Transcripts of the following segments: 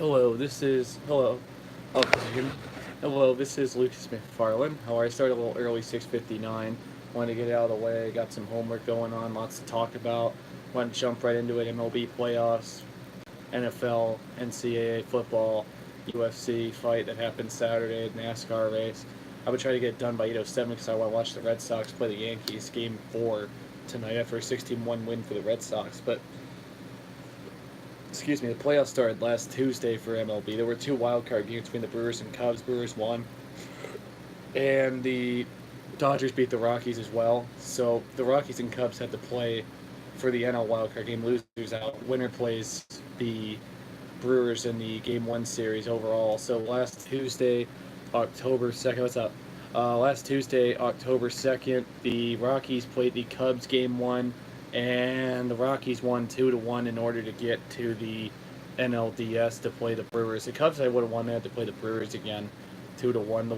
Hello. Oh, can you hear me? Hello, this is Lucas McFarland. How are I started a little early, 6:59. Wanted to get it out of the way. Got some homework going on, lots to talk about. Want to jump right into it. MLB playoffs, NFL, NCAA football, UFC fight that happened Saturday, NASCAR race. I would try to get it done by 8:07 because I want to watch the Red Sox play the Yankees Game 4 tonight after a 16-1 win for the Red Sox. But the playoffs started last Tuesday for MLB. There were two wild card games between the Brewers and Cubs. Brewers won, and the Dodgers beat the Rockies as well. So the Rockies and Cubs had to play for the NL wild card game. Losers out. Winner plays the Brewers in the Game 1 series overall. So last Tuesday, October 2nd, what's up? Last Tuesday, October 2nd, the Rockies played the Cubs Game 1, and the Rockies won 2-1 in order to get to the NLDS to play the Brewers. The Cubs, I would have won, they had to play the Brewers again, 2-1. The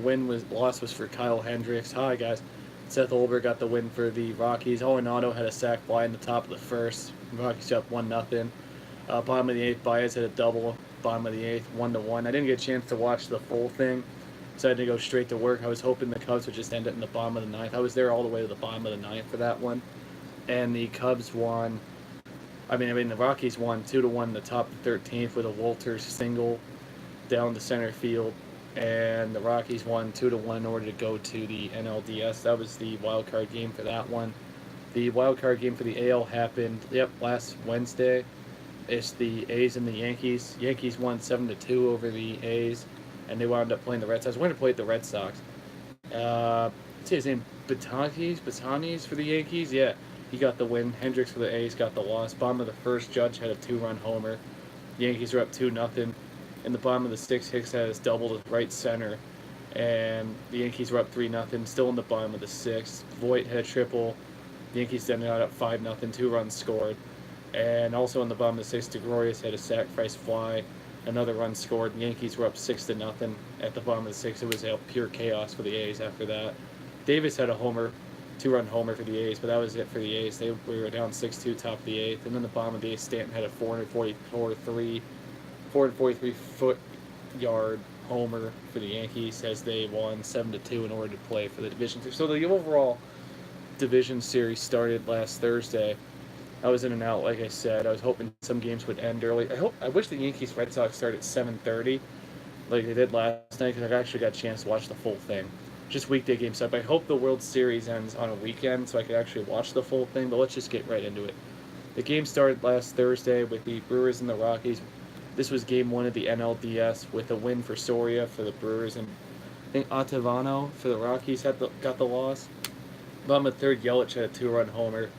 loss was for Kyle Hendricks. Hi, guys. Seth Olberg got the win for the Rockies. Arenado had a sac fly in the top of the first. Rockies up 1-0. Bottom of the eighth, Baez had a double. Bottom of the eighth, 1-1. I didn't get a chance to watch the full thing, so I had to go straight to work. I was hoping the Cubs would just end it in the bottom of the ninth. I was there all the way to the bottom of the ninth for that one, and the Cubs won. The Rockies won 2-1 in the top of the 13th with a Walters single down the center field, and the Rockies won 2-1 in order to go to the NLDS. That was the wild card game for that one. The wild card game for the AL happened last Wednesday. It's the A's and the Yankees. Yankees won 7-2 over the A's, and they wound up playing the Red Sox. We're going to play the Red Sox. What's his name? Batanes for the Yankees? Yeah, he got the win. Hendricks for the A's got the loss. Bottom of the first, Judge had a two-run homer. The Yankees were up 2-0. In the bottom of the sixth, Hicks had his double to right center, and the Yankees were up 3-0. Still in the bottom of the sixth, Voit had a triple. The Yankees ended up 5-0. 2 runs scored. And also in the bottom of the sixth, DeGrorius had a sacrifice fly. Another run scored. The Yankees were up 6-0 at the bottom of the sixth. It was pure chaos for the A's after that. Davis had a homer, 2-run homer for the A's, but that was it for the A's. They were down 6-2 top of the eighth. And then the bottom of the eighth, Stanton had a 443 foot yard homer for the Yankees as they won 7-2 in order to play for the division. So the overall division series started last Thursday. I was in and out, like I said. I was hoping some games would end early. I wish the Yankees Red Sox started at 7:30, like they did last night, because I actually got a chance to watch the full thing. Just weekday game stuff. I hope the World Series ends on a weekend so I could actually watch the full thing. But let's just get right into it. The game started last Thursday with the Brewers and the Rockies. This was Game 1 of the NLDS with a win for Soria for the Brewers, and I think Ottavino for the Rockies got the loss. Bottom of the third, Yelich had a 2-run homer.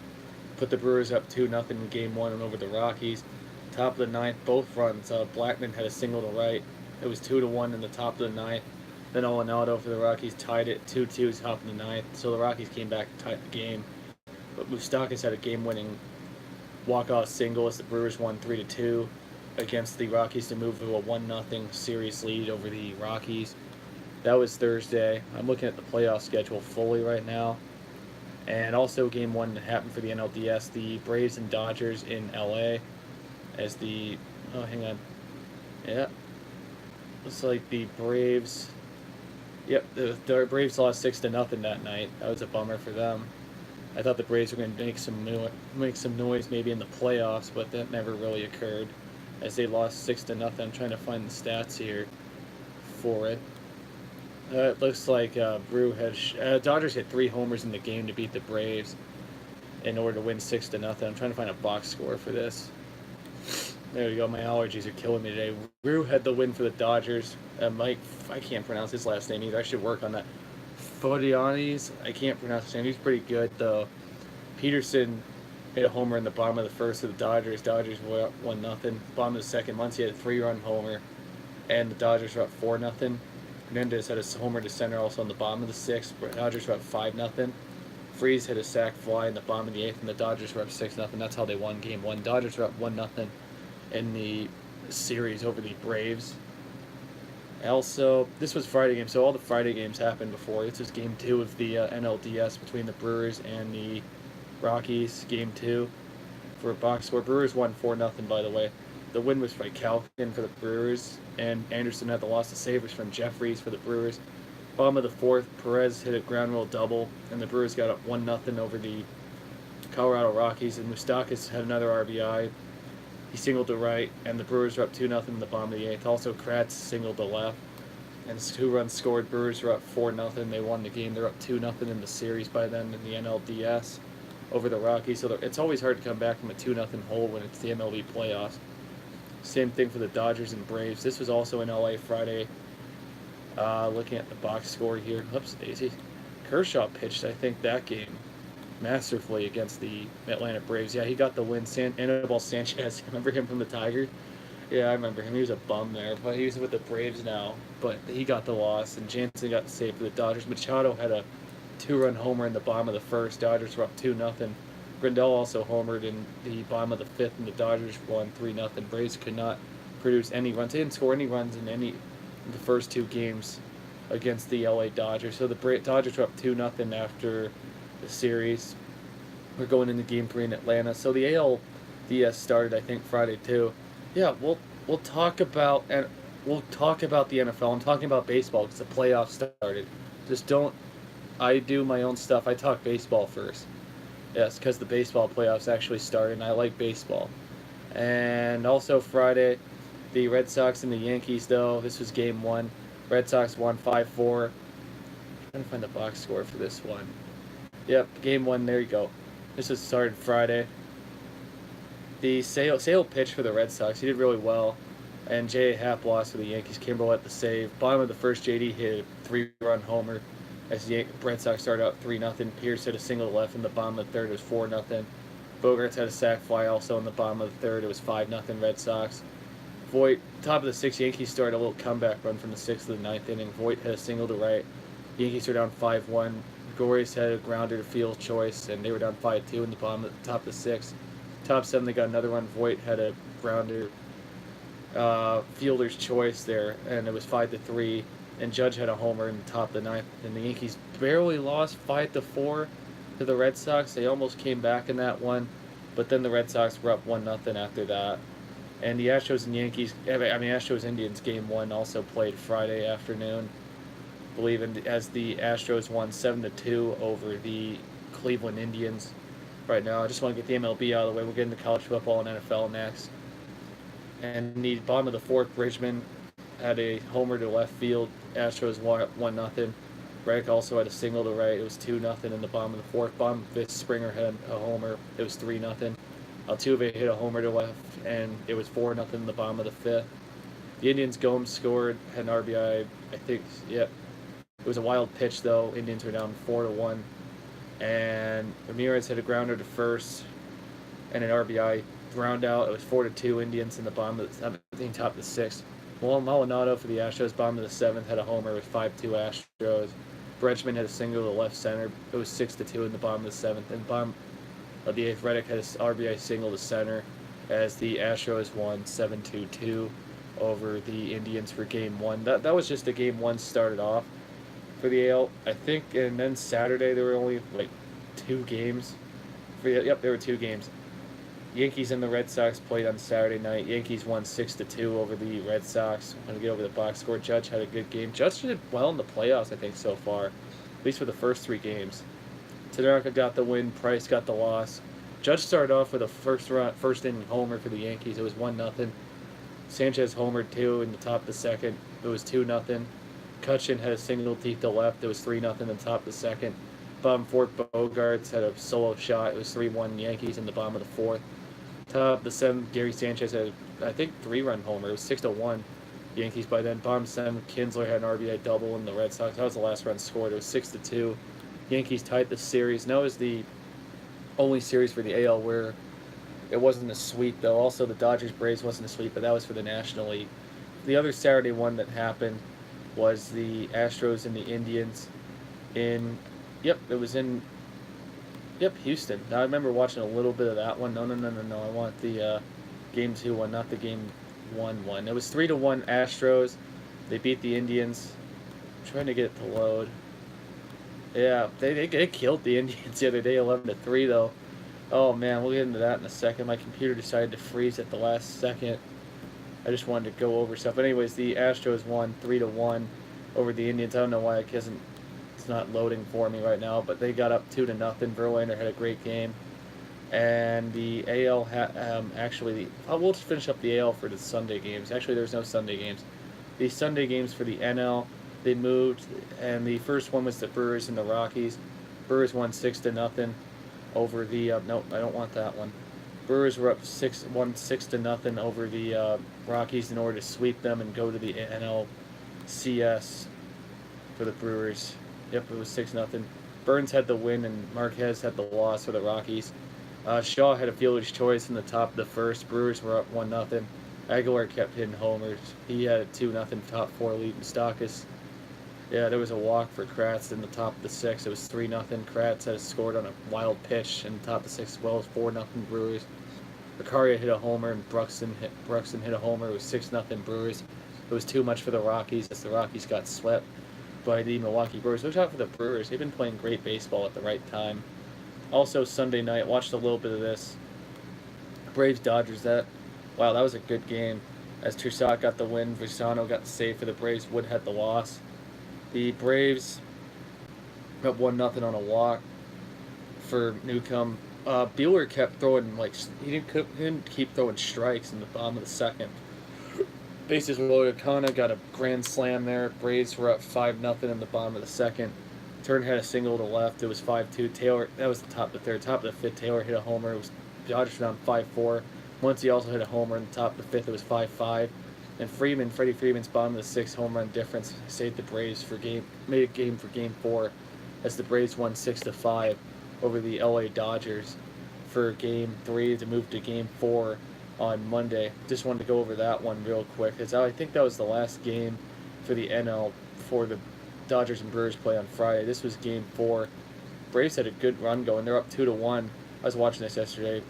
Put the Brewers up 2-0 in Game 1 and over the Rockies. Top of the ninth, both runs. Blackman had a single to right. It was 2-1 in the top of the ninth. Then Arenado for the Rockies tied it 2-2 top of the ninth. So the Rockies came back to tie the game. But Moustakas had a game-winning walk-off single as the Brewers won 3-2 against the Rockies to move to a 1-0 series lead over the Rockies. That was Thursday. I'm looking at the playoff schedule fully right now. And also Game 1 that happened for the NLDS, the Braves and Dodgers in LA as the... Oh, hang on. Yeah. Looks like the Braves... Yep, the Braves lost 6-0 that night. That was a bummer for them. I thought the Braves were going to make some noise maybe in the playoffs, but that never really occurred as they lost 6-0. I'm trying to find the stats here for it. It looks like Dodgers hit 3 homers in the game to beat the Braves in order to win 6-0. I'm trying to find a box score for this. There we go. My allergies are killing me today. Rue had the win for the Dodgers. Mike, I can't pronounce his last name either. I should work on that. Fodianis, I can't pronounce his name. He's pretty good though. Peterson hit a homer in the bottom of the first of the Dodgers. Dodgers were up 1-0. Bottom of the second, Muncy had a 3-run homer, and the Dodgers were up 4-0. Hernandez had a homer to center also on the bottom of the sixth. Dodgers were up 5-0. Freese hit a sac fly in the bottom of the eighth, and the Dodgers were up 6-0. That's how they won Game 1. Dodgers were up 1-0 in the series over the Braves. Also, this was Friday game, so all the Friday games happened before. This was Game 2 of the NLDS between the Brewers and the Rockies. Game 2 for a box score. Brewers won 4-0, by the way. the win was by Calkin for the Brewers, and Anderson had the loss to Savers from Jeffries for the Brewers. Bottom of the fourth, Perez hit a ground rule double, and the Brewers got up 1-0 over the Colorado Rockies, and Moustakas had another RBI. He singled to right, and the Brewers were up 2-0 in the bottom of the eighth. Also, Kratz singled to left, and 2 runs scored. Brewers were up 4-0. They won the game. They're up 2-0 in the series by then in the NLDS over the Rockies. So it's always hard to come back from a 2-0 hole when it's the MLB playoffs. Same thing for the Dodgers and Braves. This was also in LA Friday. Looking at the box score here. Oops, Daisy. Kershaw pitched, I think, that game masterfully against the Atlanta Braves. Yeah, he got the win. Anibal Sanchez, remember him from the Tigers? Yeah, I remember him. He was a bum there, but he's with the Braves now. But he got the loss, and Jansen got the save for the Dodgers. Machado had a 2-run homer in the bottom of the first. Dodgers were up 2-0. Grindel also homered in the bottom of the fifth, and the Dodgers won 3-0. Braves could not produce any runs. They didn't score any runs in the first 2 games against the LA Dodgers. So the Dodgers were up 2-0 after the series. We're going into Game 3 in Atlanta. So the ALDS started, I think, Friday too. Yeah, we'll talk about the NFL. I'm talking about baseball because the playoffs started. Just don't. I do my own stuff. I talk baseball first. Yes, because the baseball playoffs actually started, and I like baseball. And also Friday, the Red Sox and the Yankees, though. This was Game 1. Red Sox won 5-4. I'm trying to find the box score for this one. Yep, Game 1, there you go. This was started Friday. The Sale pitched for the Red Sox. He did really well. And J.A. Happ lost for the Yankees. Kimbrel at the save. Bottom of the first, J.D. hit a 3-run homer as the Red Sox started out 3-0. Pierce hit a single left in the bottom of the third. It was 4-0. Bogarts had a sac fly also in the bottom of the third. It was 5-0 Red Sox. Voit, top of the sixth, Yankees started a little comeback run from the sixth to the ninth inning. Voit hit a single to right. Yankees were down 5-1. Gregorius had a grounder to field choice, and they were down 5-2 in the top of the sixth. Top 7, they got another one. Voit had a grounder fielder's choice there, and it was 5-3. And Judge had a homer in the top of the ninth. And the Yankees barely lost 5-4 to the Red Sox. They almost came back in that one, but then the Red Sox were up 1-0 after that. And the Astros and Astros Indians Game 1 also played Friday afternoon. I believe as the Astros won 7-2 over the Cleveland Indians. Right now, I just want to get the MLB out of the way. We'll get into college football and NFL next. And the bottom of the fourth, Bridgman had a homer to left field. Astros won 1-0. Reddick also had a single to right. It was 2-0 in the bottom of the fourth. Bottom of the fifth, Springer had a homer. It was 3-0. Altuve hit a homer to left, and it was 4-0 in the bottom of the fifth. The Indians, Gomes scored, had an RBI, I think, yeah. It was a wild pitch, though. Indians were down 4-1. And Ramirez hit a grounder to first, and an RBI ground out. It was 4-2 Indians in the bottom of the, I think, top of the sixth. Maldonado for the Astros, bottom of the seventh, had a homer. It was 5-2 Astros. Bridgman had a single to left center. It was 6-2 in the bottom of the seventh. And bottom of the eighth, Reddick had an RBI single to center as the Astros won 7-2 over the Indians for Game 1. That was just a Game 1 started off for the AL, I think. And then Saturday there were only like 2 games. Yep, there were 2 games. Yankees and the Red Sox played on Saturday night. Yankees won 6-2 over the Red Sox. I'm going to get over the box score. Judge had a good game. Judge did well in the playoffs, I think, so far. At least for the first 3 games. Tanaka got the win. Price got the loss. Judge started off with a first inning homer for the Yankees. It was 1-0. Sanchez homered 2 in the top of the second. It was 2-0. Cutchin had a single deep to left. It was 3-0 in the top of the second. Bottom fourth, Bogarts had a solo shot. It was 3-1 Yankees in the bottom of the fourth. Top of the seventh, Gary Sanchez had, I think, 3-run homer. It was 6-1 Yankees by then. Bottom seventh, Kinsler had an RBI double in the Red Sox. That was the last run scored. It was 6-2. Yankees tied the series. And that was the only series for the AL where it wasn't a sweep, though. Also, the Dodgers-Braves wasn't a sweep, but that was for the National League. The other Saturday one that happened was the Astros and the Indians in, it was in, Houston. Now, I remember watching a little bit of that one. No. I want the Game 2 one, not the Game 1 one. It was 3-1 Astros. They beat the Indians. I'm trying to get it to load. Yeah, they killed the Indians the other day, 11-3, though. Oh, man, we'll get into that in a second. My computer decided to freeze at the last second. I just wanted to go over stuff. But anyways, the Astros won 3-1 over the Indians. I don't know why it's not loading for me right now, but they got up 2-0. Verlander had a great game. And the AL actually, we'll just finish up the AL for the Sunday games. Actually, there's no Sunday games. The Sunday games for the NL, they moved, and the first one was the Brewers and the Rockies. Brewers won 6-0 over the. Nope, I don't want that one. Brewers were up 6-0 over the Rockies in order to sweep them and go to the NLCS for the Brewers. Yep, it was 6-0. Burns had the win and Marquez had the loss for the Rockies. Shaw had a fielder's choice in the top of the first. Brewers were up 1-0. Aguilar kept hitting homers. He had a 2-0 top four lead in Stockus. Yeah, there was a walk for Kratz in the top of the sixth. It was 3-0. Kratz had scored on a wild pitch in the top of the sixth as well as 4-0 Brewers. Vicaria hit a homer and Bruxton hit a homer. It was 6-0 Brewers. It was too much for the Rockies as the Rockies got swept by the Milwaukee Brewers. Watch out for the Brewers. They've been playing great baseball at the right time. Also Sunday night, watched a little bit of this. Braves Dodgers. Wow, that was a good game. As Trussant got the win, Visano got the save for the Braves. Wood had the loss. The Braves got 1-0 on a walk for Newcomb. Buehler kept throwing he didn't keep throwing strikes in the bottom of the second. Bases were loaded. Kana got a grand slam there. Braves were up 5-0 in the bottom of the second. Turner had a single to left. It was 5-2. Taylor, that was the top of the third. Top of the fifth, Taylor hit a homer. It was Dodgers down 5-4. Muncy also hit a homer in the top of the fifth. It was 5-5. And Freddie Freeman's bottom of the sixth home run difference saved the Braves made a game for Game 4, as the Braves won 6-5 over the LA Dodgers for Game 3 to move to Game 4 on Monday. Just wanted to go over that one real quick, because I think that was the last game for the NL before the Dodgers and Brewers play on Friday. This was Game 4. Braves had a good run going. They're up 2-1. I was watching this yesterday.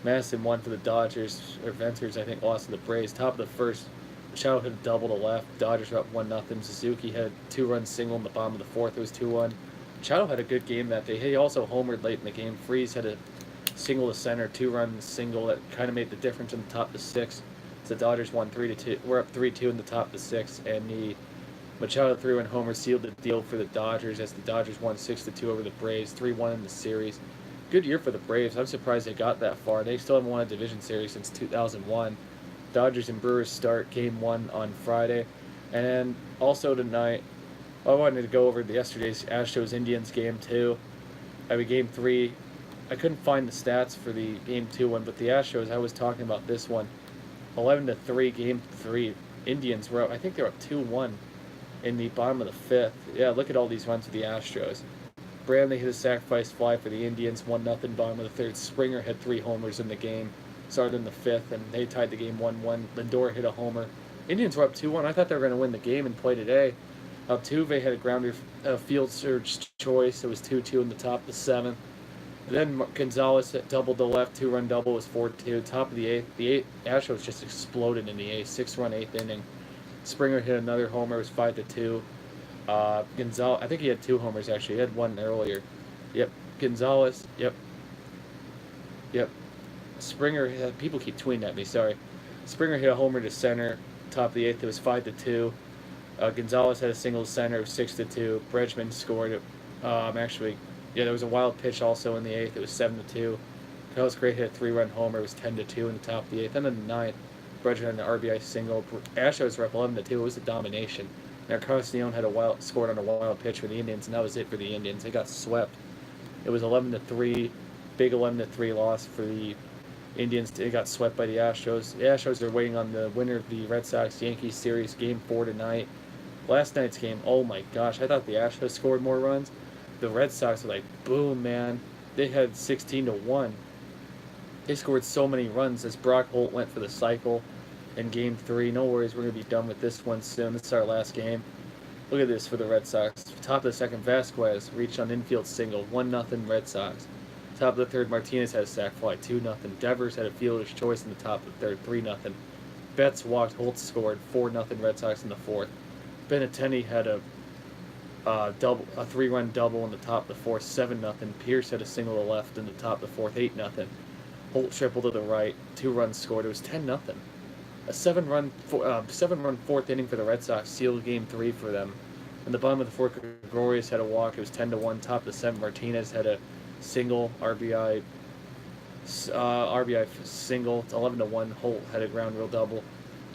Madison won for the Dodgers, or Venters, I think, lost to the Braves. Top of the first, Machado hit a double to left. Dodgers were up 1-0. Suzuki had a 2-run single in the bottom of the fourth. It was 2-1. Machado had a good game that day. He also homered late in the game. Freese had a single to center, 2-run single that kind of made the difference in the top of the sixth. So the Dodgers won 3-2. We're up 3-2 in the top of the sixth, and the Machado 3-run homer sealed the deal for the Dodgers as the Dodgers won 6-2 over the Braves, 3-1 in the series. Good year for the Braves. I'm surprised they got that far. They still haven't won a division series since 2001. Dodgers and Brewers start Game 1 on Friday. And also tonight, I wanted to go over yesterday's Astros-Indians Game 2. Game 3, I couldn't find the stats for the Game 2 one, but the Astros, I was talking about this one. 11-3, Game 3. Indians were up, I think they were up 2-1 in the bottom of the fifth. Yeah, look at all these runs for the Astros. Brantley hit a sacrifice fly for the Indians, 1-0 bottom of the third. Springer had 3 homers in the game, started in the fifth, and they tied the game 1-1. Lindor hit a homer. Indians were up 2-1. I thought they were going to win the game and play today. Altuve had a grounder field surge choice. It was 2-2 in the top of the seventh. Then Gonzalez doubled the left, 2-run double was 4-2. Top of the eighth. The Astros just exploded in the eighth, 6-run eighth inning. Springer hit another homer. It was 5-2. Gonzalez, I think he had 2 homers actually. He had one earlier. Yep. Gonzalez. Yep. Springer. People keep tweeting at me. Sorry. Springer hit a homer to center. Top of the eighth. It was 5-2. Gonzalez had a single to center. It was 6-2. Bregman scored it. There was a wild pitch also in the eighth. It was 7-2. Carlos Gray hit a 3-run homer. It was 10-2 in the top of the eighth. And then the ninth, Bregman had an RBI single. Astros were up 11-2. It was a domination. Now, Carlos had scored on a wild pitch for the Indians, and that was it for the Indians. They got swept. It was 11-3, big 11-3 loss for the Indians. They got swept by the Astros. The Astros are waiting on the winner of the Red Sox-Yankees series, Game 4 tonight. Last night's game, oh my gosh, I thought the Astros scored more runs. The Red Sox were like, boom, man. They had 16-1. They scored so many runs as Brock Holt went for the cycle in Game 3. No worries, we're going to be done with this one soon. This is our last game. Look at this for the Red Sox. Top of the second, Vasquez reached on infield single, 1-0 Red Sox. Top of the third, Martinez had a sac fly, 2-0. Devers had a fielder's choice in the top of the third, 3-0. Betts walked, Holtz scored, 4-0 Red Sox in the fourth. Benintendi had a 3-run double in the top of the fourth, 7-0. Pierce had a single to left in the top of the fourth, 8-0. Holt tripled to the right, 2 runs scored. It was 10-0. A seven run fourth inning for the Red Sox sealed Game 3 for them. In the bottom of the fourth, Gregorius had a walk. It was 10-1. Top of the seventh, Martinez had a single RBI single. It's 11-1. Holt had a ground rule double.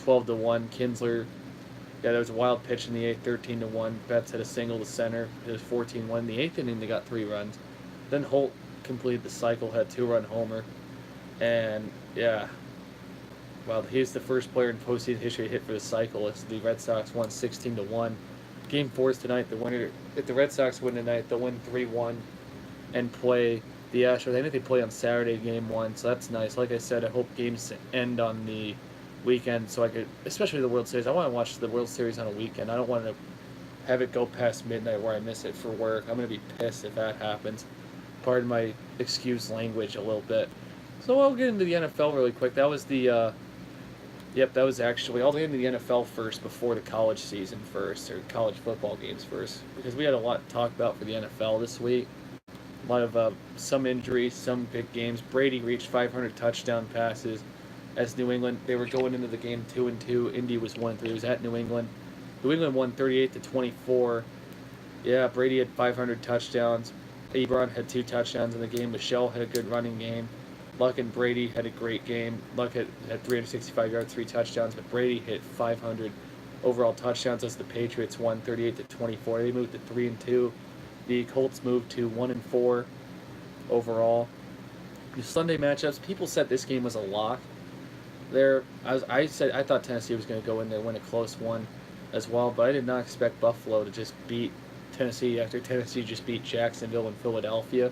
12-1. Kinsler. Yeah, there was a wild pitch in the eighth. 13-1. Betts had a single to center. It was 14-1. In the eighth inning, they got 3 runs. Then Holt completed the cycle, had a 2-run homer, and yeah. Well, he's the first player in postseason history to hit for the cycle. It's the Red Sox won 16-1. Game 4 is tonight. The winner, if the Red Sox win tonight, they'll win 3-1 and play the Astros. I think they play on Saturday, Game 1, so that's nice. Like I said, I hope games end on the weekend so I could, especially the World Series. I want to watch the World Series on a weekend. I don't want to have it go past midnight where I miss it for work. I'm going to be pissed if that happens. Pardon my excuse language a little bit. So I'll get into the NFL really quick. That was the that was actually. I'll get into the NFL first before the college season first, or college football games first, because we had a lot to talk about for the NFL this week. A lot of some injuries, some big games. Brady reached 500 touchdown passes as New England. They were going into the game 2-2. Indy was 1-3. It was at New England. New England won 38-24. Yeah, Brady had 500 touchdowns. Ebron had 2 touchdowns in the game. Michelle had a good running game. Luck and Brady had a great game. Luck had 365 yards, 3 touchdowns, but Brady hit 500 overall touchdowns as the Patriots won 38-24. They moved to 3-2. The Colts moved to 1-4 overall. The Sunday matchups, people said this game was a lock. I thought Tennessee was going to go in there and win a close one as well, but I did not expect Buffalo to just beat Tennessee after Tennessee just beat Jacksonville and Philadelphia.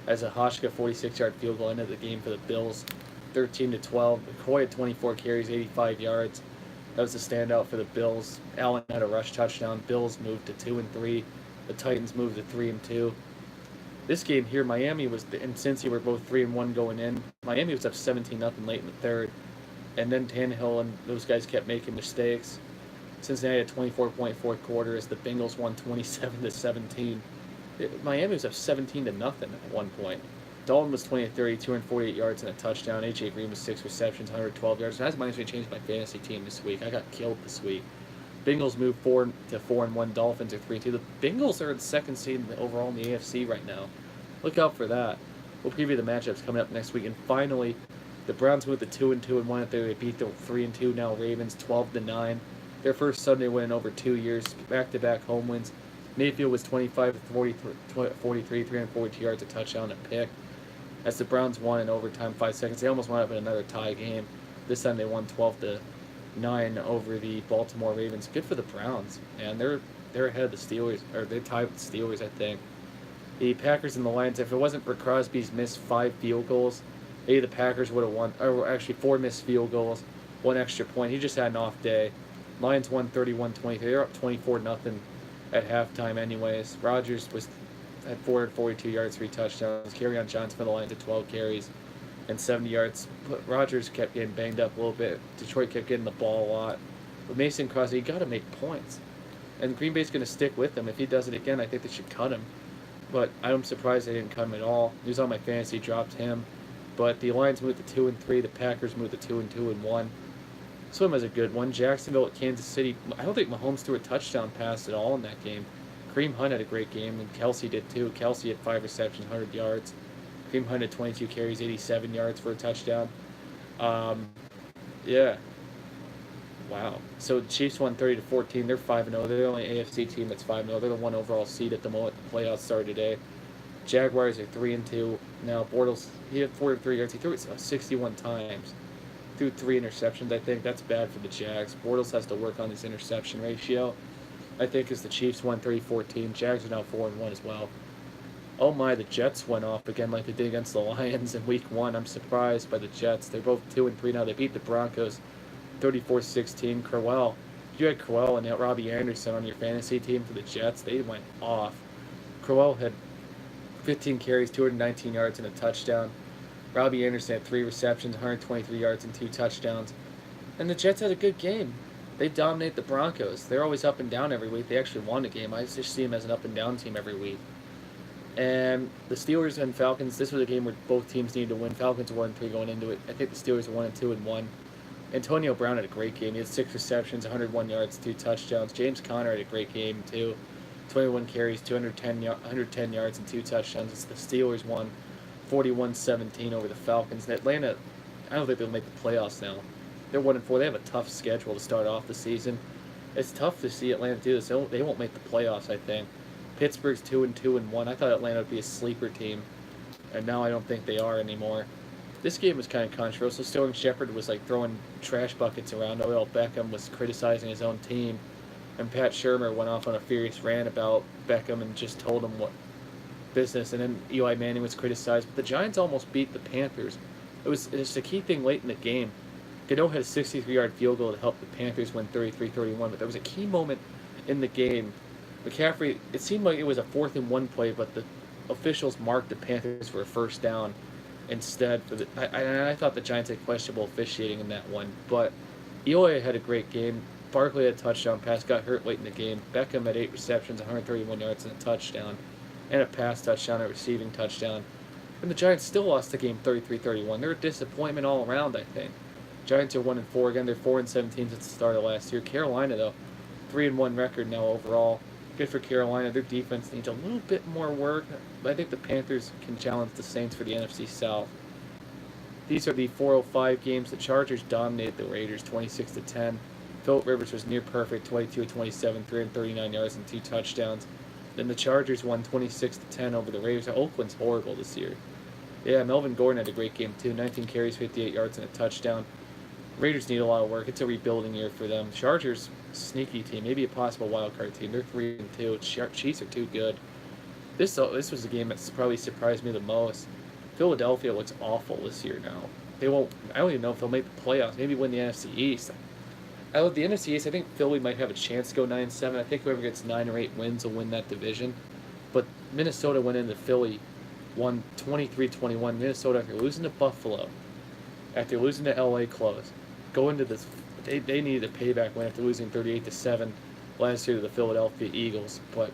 As a Hotchkiss 46-yard field goal ended the game for the Bills, 13-12. McCoy had 24 carries, 85 yards. That was the standout for the Bills. Allen had a rush touchdown. Bills moved to 2-3. The Titans moved to 3-2. This game here, Miami was, and Cincy were both 3-1 going in. Miami was up 17-0 late in the third, and then Tannehill and those guys kept making mistakes. Cincinnati had 24-point fourth quarter as the Bengals won 27-17. Miami was up 17-0 at one point. Dalton was 20-30, 248 yards and a touchdown. A.J. Green was 6 receptions, 112 yards. That's might actually changed my fantasy team this week. I got killed this week. Bengals moved 4-4-1. Dolphins are 3-2. The Bengals are the second seed overall in the AFC right now. Look out for that. We'll preview the matchups coming up next week. And finally, the Browns moved to 2-2-1. They beat the 3-2 now Ravens 12-9. Their first Sunday win in over 2 years. Back-to-back home wins. Mayfield was 25-43, 342 yards, a touchdown, a pick. As the Browns won in overtime, 5 seconds. They almost wound up in another tie game. This time they won 12-9 over the Baltimore Ravens. Good for the Browns, and they're ahead of the Steelers, or they're tied with the Steelers, I think. The Packers and the Lions. If it wasn't for Crosby's missed 5 field goals, maybe the Packers would have won. Or actually 4 missed field goals, 1 extra point. He just had an off day. Lions won 31-23. They're up 24-0 at halftime anyways. Rodgers had 442 yards, 3 touchdowns. Kerryon Johnson for the Lions had 12 carries and 70 yards. But Rodgers kept getting banged up a little bit. Detroit kept getting the ball a lot. But Mason Crosby, you got to make points. And Green Bay's going to stick with him. If he does it again, I think they should cut him. But I'm surprised they didn't cut him at all. He was on my fantasy, dropped him. But the Lions moved to 2-3. The Packers moved to 2-2-1. Swim was a good one. Jacksonville at Kansas City. I don't think Mahomes threw a touchdown pass at all in that game. Kareem Hunt had a great game, and Kelsey did too. Kelsey had 5 receptions, 100 yards. Kareem Hunt had 22 carries, 87 yards for a touchdown. Yeah. Wow. So the Chiefs won 30-14. They're 5-0. They're the only AFC team that's 5-0. They're the 1 overall seed at the moment. The playoffs started today. Jaguars are 3-2. Now Bortles, he had 43 yards. He threw it 61 times. Threw 3 interceptions. I think that's bad for the Jags. Bortles has to work on his interception ratio. I think as the Chiefs won 30-14. Jags are now 4-1 as well. Oh my, the Jets went off again like they did against the Lions in Week 1. I'm surprised by the Jets. They're both 2-3 now. They beat the Broncos 34-16. Crowell, if you had Crowell and Robbie Anderson on your fantasy team for the Jets, they went off. Crowell had 15 carries, 219 yards, and a touchdown. Robbie Anderson had 3 receptions, 123 yards, and 2 touchdowns. And the Jets had a good game. They dominate the Broncos. They're always up and down every week. They actually won a game. I just see them as an up and down team every week. And the Steelers and Falcons, this was a game where both teams needed to win. Falcons 1-3 going into it. I think the Steelers are 1-2-1. Antonio Brown had a great game. He had 6 receptions, 101 yards, 2 touchdowns. James Conner had a great game too. 21 carries, 110 yards, and 2 touchdowns. The Steelers won 41-17 over the Falcons. And Atlanta, I don't think they'll make the playoffs now. They're 1-4. They have a tough schedule to start off the season. It's tough to see Atlanta do this. They won't make the playoffs, I think. Pittsburgh's 2-2-1. I thought Atlanta would be a sleeper team, and now I don't think they are anymore. This game was kind of controversial. Sterling Shepard was like throwing trash buckets around. Odell Beckham was criticizing his own team, and Pat Shurmur went off on a furious rant about Beckham and just told him what business. And then Eli Manning was criticized. But the Giants almost beat the Panthers. It was a key thing late in the game. Gano had a 63-yard field goal to help the Panthers win 33-31, but there was a key moment in the game. McCaffrey, it seemed like it was a 4th-and-1 play, but the officials marked the Panthers for a first down instead. I thought the Giants had questionable officiating in that one, but Eli had a great game. Barkley had a touchdown pass, got hurt late in the game. Beckham had 8 receptions, 131 yards, and a touchdown, and a pass touchdown, a receiving touchdown. And the Giants still lost the game 33-31. They're a disappointment all around, I think. Giants are 1-4 again. They're 4-17 since the start of last year. Carolina, though, 3-1 record now overall. Good for Carolina. Their defense needs a little bit more work, but I think the Panthers can challenge the Saints for the NFC South. These are the 4:05 games. The Chargers dominated the Raiders 26-10. Phillip Rivers was near perfect, 22-27, 339 yards and 2 touchdowns. Then the Chargers won 26-10 over the Raiders. Oakland's horrible this year. Yeah, Melvin Gordon had a great game too. 19 carries, 58 yards, and a touchdown. Raiders need a lot of work. It's a rebuilding year for them. Chargers, sneaky team, maybe a possible wild card team. They're 3-2. Chiefs are too good. This was a game that probably surprised me the most. Philadelphia looks awful this year now. They won't. I don't even know if they'll make the playoffs. Maybe win the NFC East. Out of the NFC East, I think Philly might have a chance to go 9-7. I think whoever gets 9 or 8 wins will win that division. But Minnesota went into Philly, won 23-21. Minnesota, after losing to Buffalo, after losing to LA close, go into this. They needed a payback win after losing 38-7 last year to the Philadelphia Eagles. But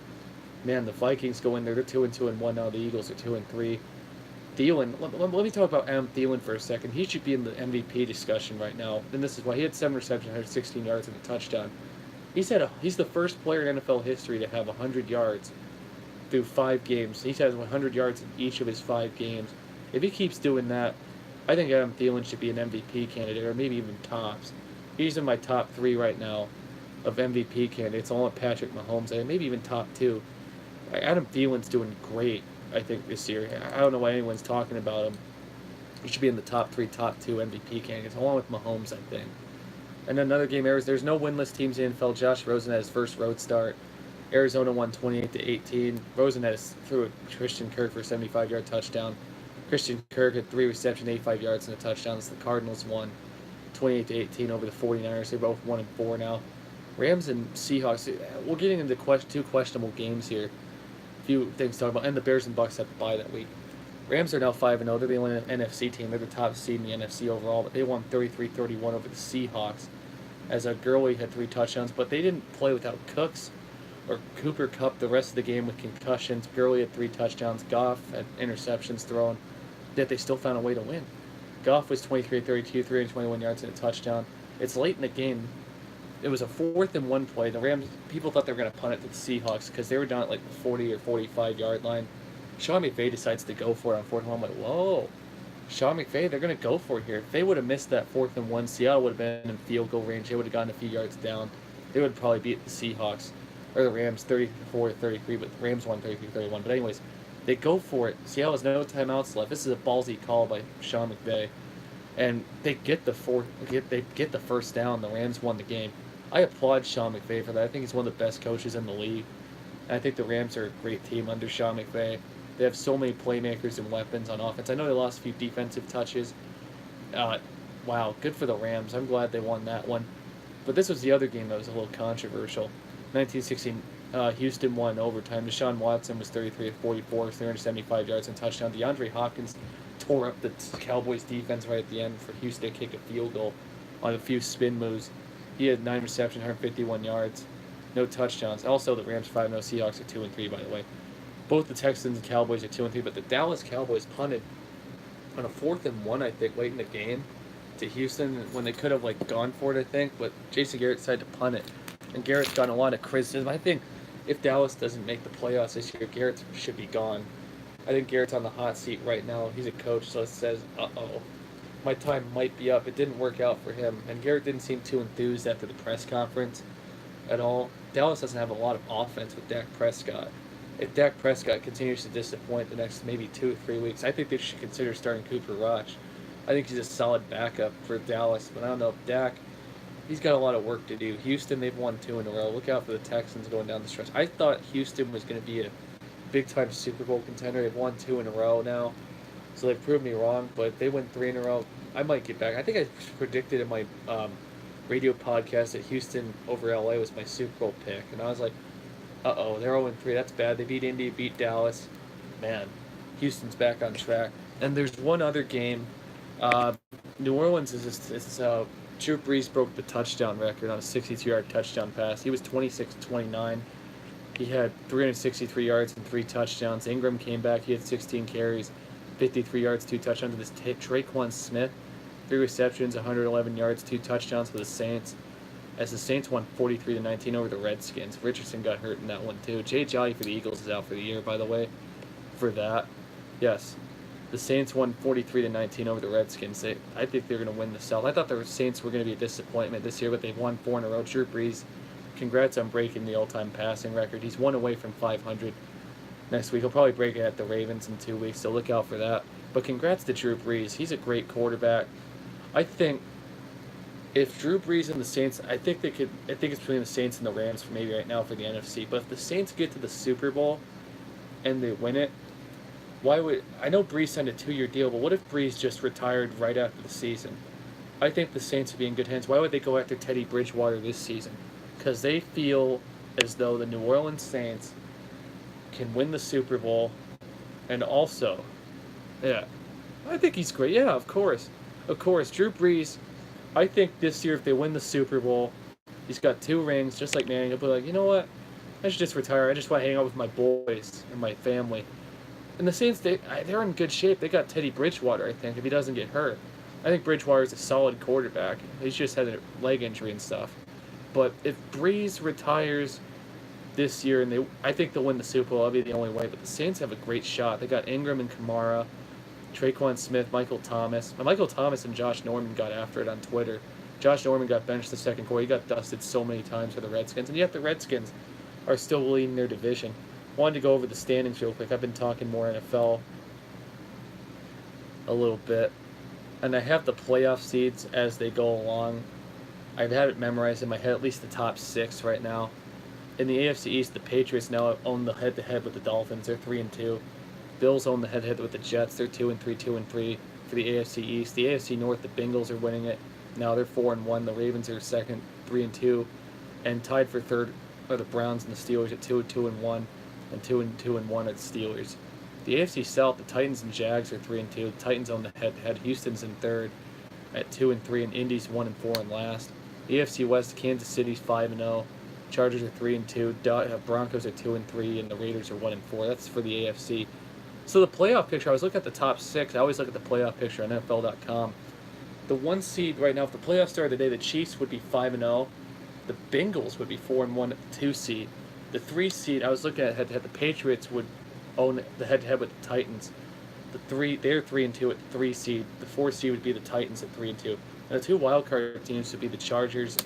man, the Vikings go in there. They're 2-2-1 now. The Eagles are 2-3. Thielen, let me talk about Adam Thielen for a second. He should be in the MVP discussion right now. And this is why he had 7 receptions, 116 yards, and a touchdown. He's the first player in NFL history to have 100 yards through 5 games. He's had 100 yards in each of his 5 games. If he keeps doing that, I think Adam Thielen should be an MVP candidate, or maybe even tops. He's in my top 3 right now of MVP candidates, along with Patrick Mahomes, and maybe even top 2. Adam Thielen's doing great, I think, this year. I don't know why anyone's talking about him. He should be in the top 3, top 2 MVP candidates, along with Mahomes, I think. And another game, there's no winless teams in the NFL. Josh Rosen had his first road start. Arizona won 28-18. Rosen threw a Christian Kirk for a 75-yard touchdown. Christian Kirk had 3 receptions, 85 yards, and a touchdown. The Cardinals won 28-18 over the 49ers. They're both 1-4 now. Rams and Seahawks, we're getting into 2 questionable games here. A few things to talk about. And the Bears and Bucks have to bye that week. Rams are now 5-0. They're the only NFC team. They're the top seed in the NFC overall. But they won 33-31 over the Seahawks, as Gurley had 3 touchdowns. But they didn't play without Cooks or Cooper Kupp the rest of the game with concussions. Gurley had 3 touchdowns. Goff had interceptions thrown. Yet they still found a way to win. Goff was 23-32, 321 yards and a touchdown. It's late in the game. It was a 4th-and-1 play. The Rams, people thought they were going to punt it to the Seahawks because they were down at like the 40 or 45-yard line. Sean McVay decides to go for it on 4th-and-1. I'm like, whoa. Sean McVay, they're going to go for it here. If they would have missed that 4th-and-1, Seattle would have been in field goal range. They would have gotten a few yards down. They would probably beat the Seahawks, or the Rams 34-33, but the Rams won 33-31. But anyways, they go for it. Seattle has no timeouts left. This is a ballsy call by Sean McVay. And they get the first down. The Rams won the game. I applaud Sean McVay for that. I think he's one of the best coaches in the league. And I think the Rams are a great team under Sean McVay. They have so many playmakers and weapons on offense. I know they lost a few defensive touches. Wow, good for the Rams. I'm glad they won that one. But this was the other game that was a little controversial. 1916, Houston won in overtime. Deshaun Watson was 33-44, 375 yards and a touchdown. DeAndre Hopkins tore up the Cowboys defense right at the end for Houston to kick a field goal on a few spin moves. He had 9 receptions, 151 yards, no touchdowns. Also, the Rams 5-0, Seahawks are 2-3, by the way. Both the Texans and Cowboys are 2-3, but the Dallas Cowboys punted on a 4th-and-1, I think, late in the game. to Houston when they could have gone for it, I think, but Jason Garrett decided to punt it, and Garrett's gotten a lot of criticism. I think if Dallas doesn't make the playoffs this year, Garrett should be gone. I think Garrett's on the hot seat right now. He's a coach, so it says, my time might be up. It didn't work out for him, and Garrett didn't seem too enthused after the press conference at all. Dallas doesn't have a lot of offense with Dak Prescott. If Dak Prescott continues to disappoint the next maybe 2 or 3 weeks, I think they should consider starting Cooper Rush. I think he's a solid backup for Dallas, but I don't know if Dak, he's got a lot of work to do. Houston, they've won 2 in a row. Look out for the Texans going down the stretch. I thought Houston was going to be a big-time Super Bowl contender. They've won 2 in a row now, so they've proved me wrong, but if they win 3 in a row, I might get back. I think I predicted in my radio podcast that Houston over LA was my Super Bowl pick, and I was like, they're 0-3. That's bad. They beat Indy, beat Dallas. Man, Houston's back on track. And there's one other game. New Orleans Drew Brees broke the touchdown record on a 62-yard touchdown pass. He was 26-29. He had 363 yards and 3 touchdowns. Ingram came back. He had 16 carries, 53 yards, 2 touchdowns. This Traquan Smith, 3 receptions, 111 yards, 2 touchdowns for the Saints. As the Saints won 43-19 over the Redskins. Richardson got hurt in that one too. Jay Jolly for the Eagles is out for the year, by the way. For that, yes, the Saints won 43-19 over the Redskins. I think they're going to win the South. I thought the Saints were going to be a disappointment this year, but they've won 4 in a row. Drew Brees, congrats on breaking the all-time passing record. He's 1 away from 500 next week. He'll probably break it at the Ravens in 2 weeks, so look out for that. But congrats to Drew Brees. He's a great quarterback. I think if Drew Brees and the Saints, I think it's between the Saints and the Rams for maybe right now for the NFC. But if the Saints get to the Super Bowl and they win it, I know Brees signed a 2-year deal, but what if Brees just retired right after the season? I think the Saints would be in good hands. Why would they go after Teddy Bridgewater this season? Because they feel as though the New Orleans Saints can win the Super Bowl, and also, yeah, I think he's great. Yeah, of course. Drew Brees, I think this year if they win the Super Bowl, he's got 2 rings, just like Manning. He'll be like, you know what? I should just retire. I just want to hang out with my boys and my family. And the Saints, they're in good shape. They got Teddy Bridgewater, I think, if he doesn't get hurt. I think Bridgewater's a solid quarterback. He's just had a leg injury and stuff. But if Brees retires this year, and I think they'll win the Super Bowl, that'll be the only way. But the Saints have a great shot. They got Ingram and Kamara, Traquan Smith, Michael Thomas. Michael Thomas and Josh Norman got after it on Twitter. Josh Norman got benched the second quarter. He got dusted so many times for the Redskins. And yet the Redskins are still leading their division. Wanted to go over the standings real quick. I've been talking more NFL a little bit. And I have the playoff seeds as they go along. I've had it memorized in my head, at least the top 6 right now. In the AFC East, the Patriots now own the head-to-head with the Dolphins. They're 3-2. Bills own the head-to-head with the Jets. They're 2-3, 2-3 for the AFC East. The AFC North, the Bengals are winning it. Now they're 4-1. The Ravens are second, 3-2, and tied for third are the Browns and the Steelers at 2-1, and 2-1 at the Steelers. The AFC South, the Titans and Jags are 3-2. The Titans own the head-to-head. Houston's in third at 2-3, and Indy's 1-4 in last. The AFC West, Kansas City's 5-0. Chargers are 3-2. Broncos are 2-3, and the Raiders are 1-4. That's for the AFC. So the playoff picture, I was looking at the top 6. I always look at the playoff picture on NFL.com. The 1 seed right now, if the playoffs started today, the Chiefs would be 5-0. The Bengals would be 4-1 at the 2 seed. The 3 seed, I was looking at head-to-head. The Patriots would own the head-to-head with the Titans. They're 3-2 at the 3 seed. The 4 seed would be the Titans at 3-2. And the 2 wildcard teams would be the Chargers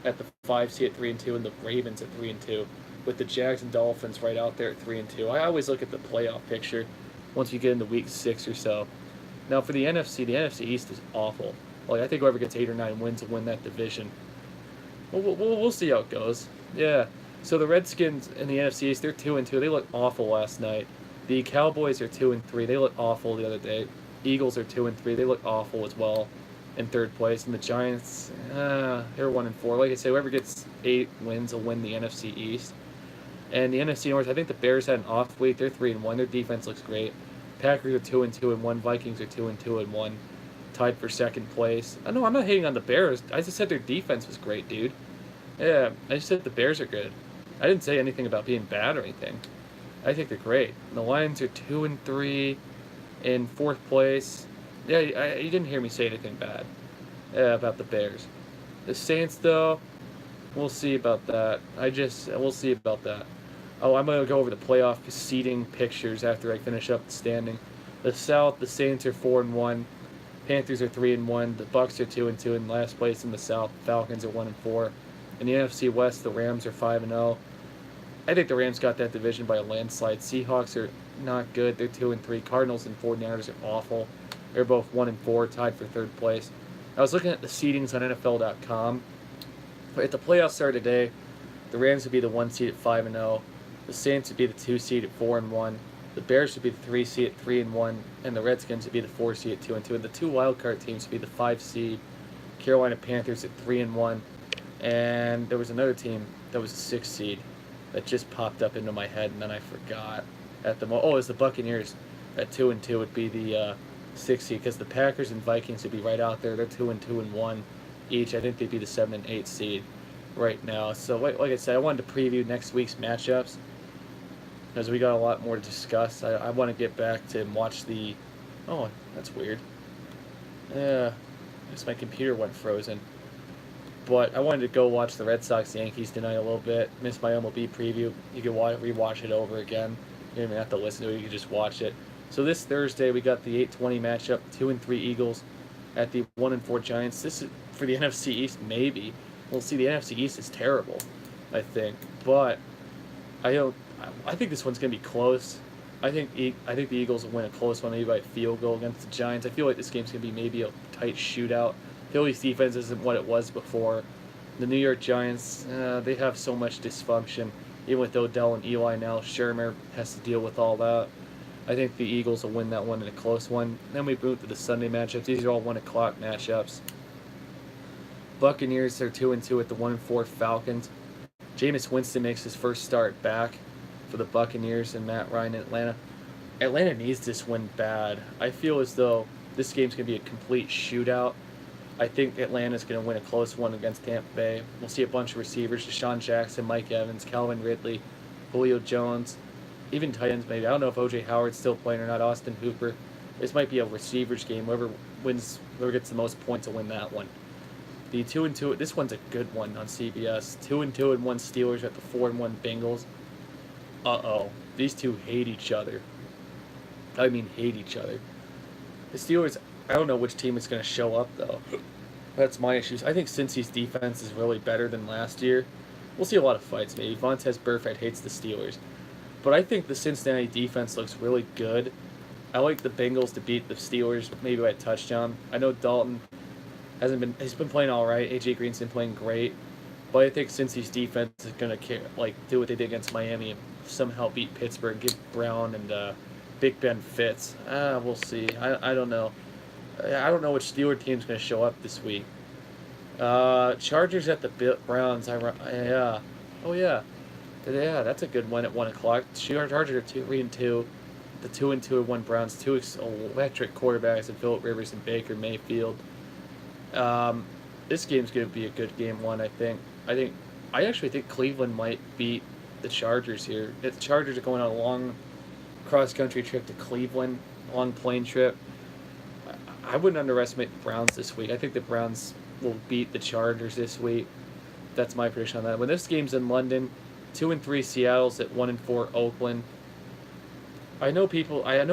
at the 5 seed at 3-2 and the Ravens at 3-2, with the Jags and Dolphins right out there at 3-2. I always look at the playoff picture once you get into week 6 or so. Now for the NFC East is awful. I think whoever gets 8 or 9 wins will win that division. We'll see how it goes. Yeah. So the Redskins in the NFC East, they're 2-2. They looked awful last night. The Cowboys are 2-3. They looked awful the other day. Eagles are 2-3. They look awful as well in third place. And the Giants, they're 1-4. Like I say, whoever gets 8 wins will win the NFC East. And the NFC North, I think the Bears had an off week. They're 3-1. Their defense looks great. Packers are 2-2-1. Vikings are 2-2-1. Tied for second place. I know I'm not hating on the Bears. I just said their defense was great, dude. Yeah, I just said the Bears are good. I didn't say anything about being bad or anything. I think they're great. And the Lions are 2-3 in fourth place. Yeah, you didn't hear me say anything bad. about the Bears. The Saints, though, we'll see about that. We'll see about that. Oh, I'm gonna go over the playoff seeding pictures after I finish up the standing. The South, the Saints are 4-1. Panthers are 3-1. The Bucks are 2-2 in last place in the South. Falcons are 1-4. In the NFC West, the Rams are 5-0. I think the Rams got that division by a landslide. Seahawks are not good. They're 2-3. Cardinals and 49ers are awful. They're both 1-4, tied for third place. I was looking at the seedings on NFL.com. But if the playoffs start today, the Rams would be the 1 seed at 5-0. The Saints would be the 2 seed at 4-1. The Bears would be the 3 seed at 3-1, and the Redskins would be the 4 seed at 2-2. And the two wildcard teams would be the 5 seed, Carolina Panthers at 3-1, and there was another team that was a 6 seed that just popped up into my head, and then I forgot. It was the Buccaneers at 2-2 would be the 6 seed, because the Packers and Vikings would be right out there. They're 2-2-1 each. I think they'd be the 7 and 8 seed right now. So like I said, I wanted to preview next week's matchups, because we got a lot more to discuss. I want to get back to watch the... Oh, that's weird. Yeah, I guess my computer went frozen. But I wanted to go watch the Red Sox-Yankees tonight a little bit. Missed my MLB preview. You can rewatch it over again. You don't even have to listen to it. You can just watch it. So this Thursday, we got the 8:20 matchup. 2-3 Eagles at the 1-4 Giants. This is for the NFC East, maybe. We'll see. The NFC East is terrible, I think. But I think this one's going to be close. I think the Eagles will win a close one, maybe by a field goal against the Giants. I feel like this game's going to be maybe a tight shootout. Philly's defense isn't what it was before. The New York Giants, they have so much dysfunction. Even with Odell and Eli now, Shermer has to deal with all that. I think the Eagles will win that one in a close one. Then we move to the Sunday matchups. These are all 1 o'clock matchups. Buccaneers are 2-2 at the 1-4 Falcons. Jameis Winston makes his first start back for the Buccaneers and Matt Ryan in Atlanta. Atlanta needs this win bad. I feel as though this game's going to be a complete shootout. I think Atlanta's going to win a close one against Tampa Bay. We'll see a bunch of receivers: Deshaun Jackson, Mike Evans, Calvin Ridley, Julio Jones, even tight ends maybe. I don't know if O.J. Howard's still playing or not, Austin Hooper. This might be a receivers game. Whoever gets the most points will win that one. The 2-2, this one's a good one on CBS. 2-2-1 Steelers at the 4-1 Bengals. These two hate each other. I mean, hate each other. The Steelers, I don't know which team is going to show up, though. That's my issues. I think Cincy's defense is really better than last year. We'll see a lot of fights, maybe. Vontaze Burfict hates the Steelers. But I think the Cincinnati defense looks really good. I like the Bengals to beat the Steelers, maybe by a touchdown. I know Dalton he's been playing all right. A.J. Green's been playing great. But I think Cincy's defense is going to do what they did against Miami and somehow beat Pittsburgh, give Brown and Big Ben fits. We'll see. I don't know. I don't know which Steeler team's going to show up this week. Chargers at the Browns. Yeah. Oh, yeah. Yeah, that's a good one at 1 o'clock. Chargers are 3-2. The 2-2-1 Browns. Two electric quarterbacks in Phillip Rivers and Baker Mayfield. This game's going to be a good game one, I think. I actually think Cleveland might beat the Chargers here. If the Chargers are going on a long cross-country trip to Cleveland, long plane trip, I wouldn't underestimate the Browns this week. I think the Browns will beat the Chargers this week. That's my prediction on that. When this game's in London, 2-3 Seattle's at 1-4 Oakland. I know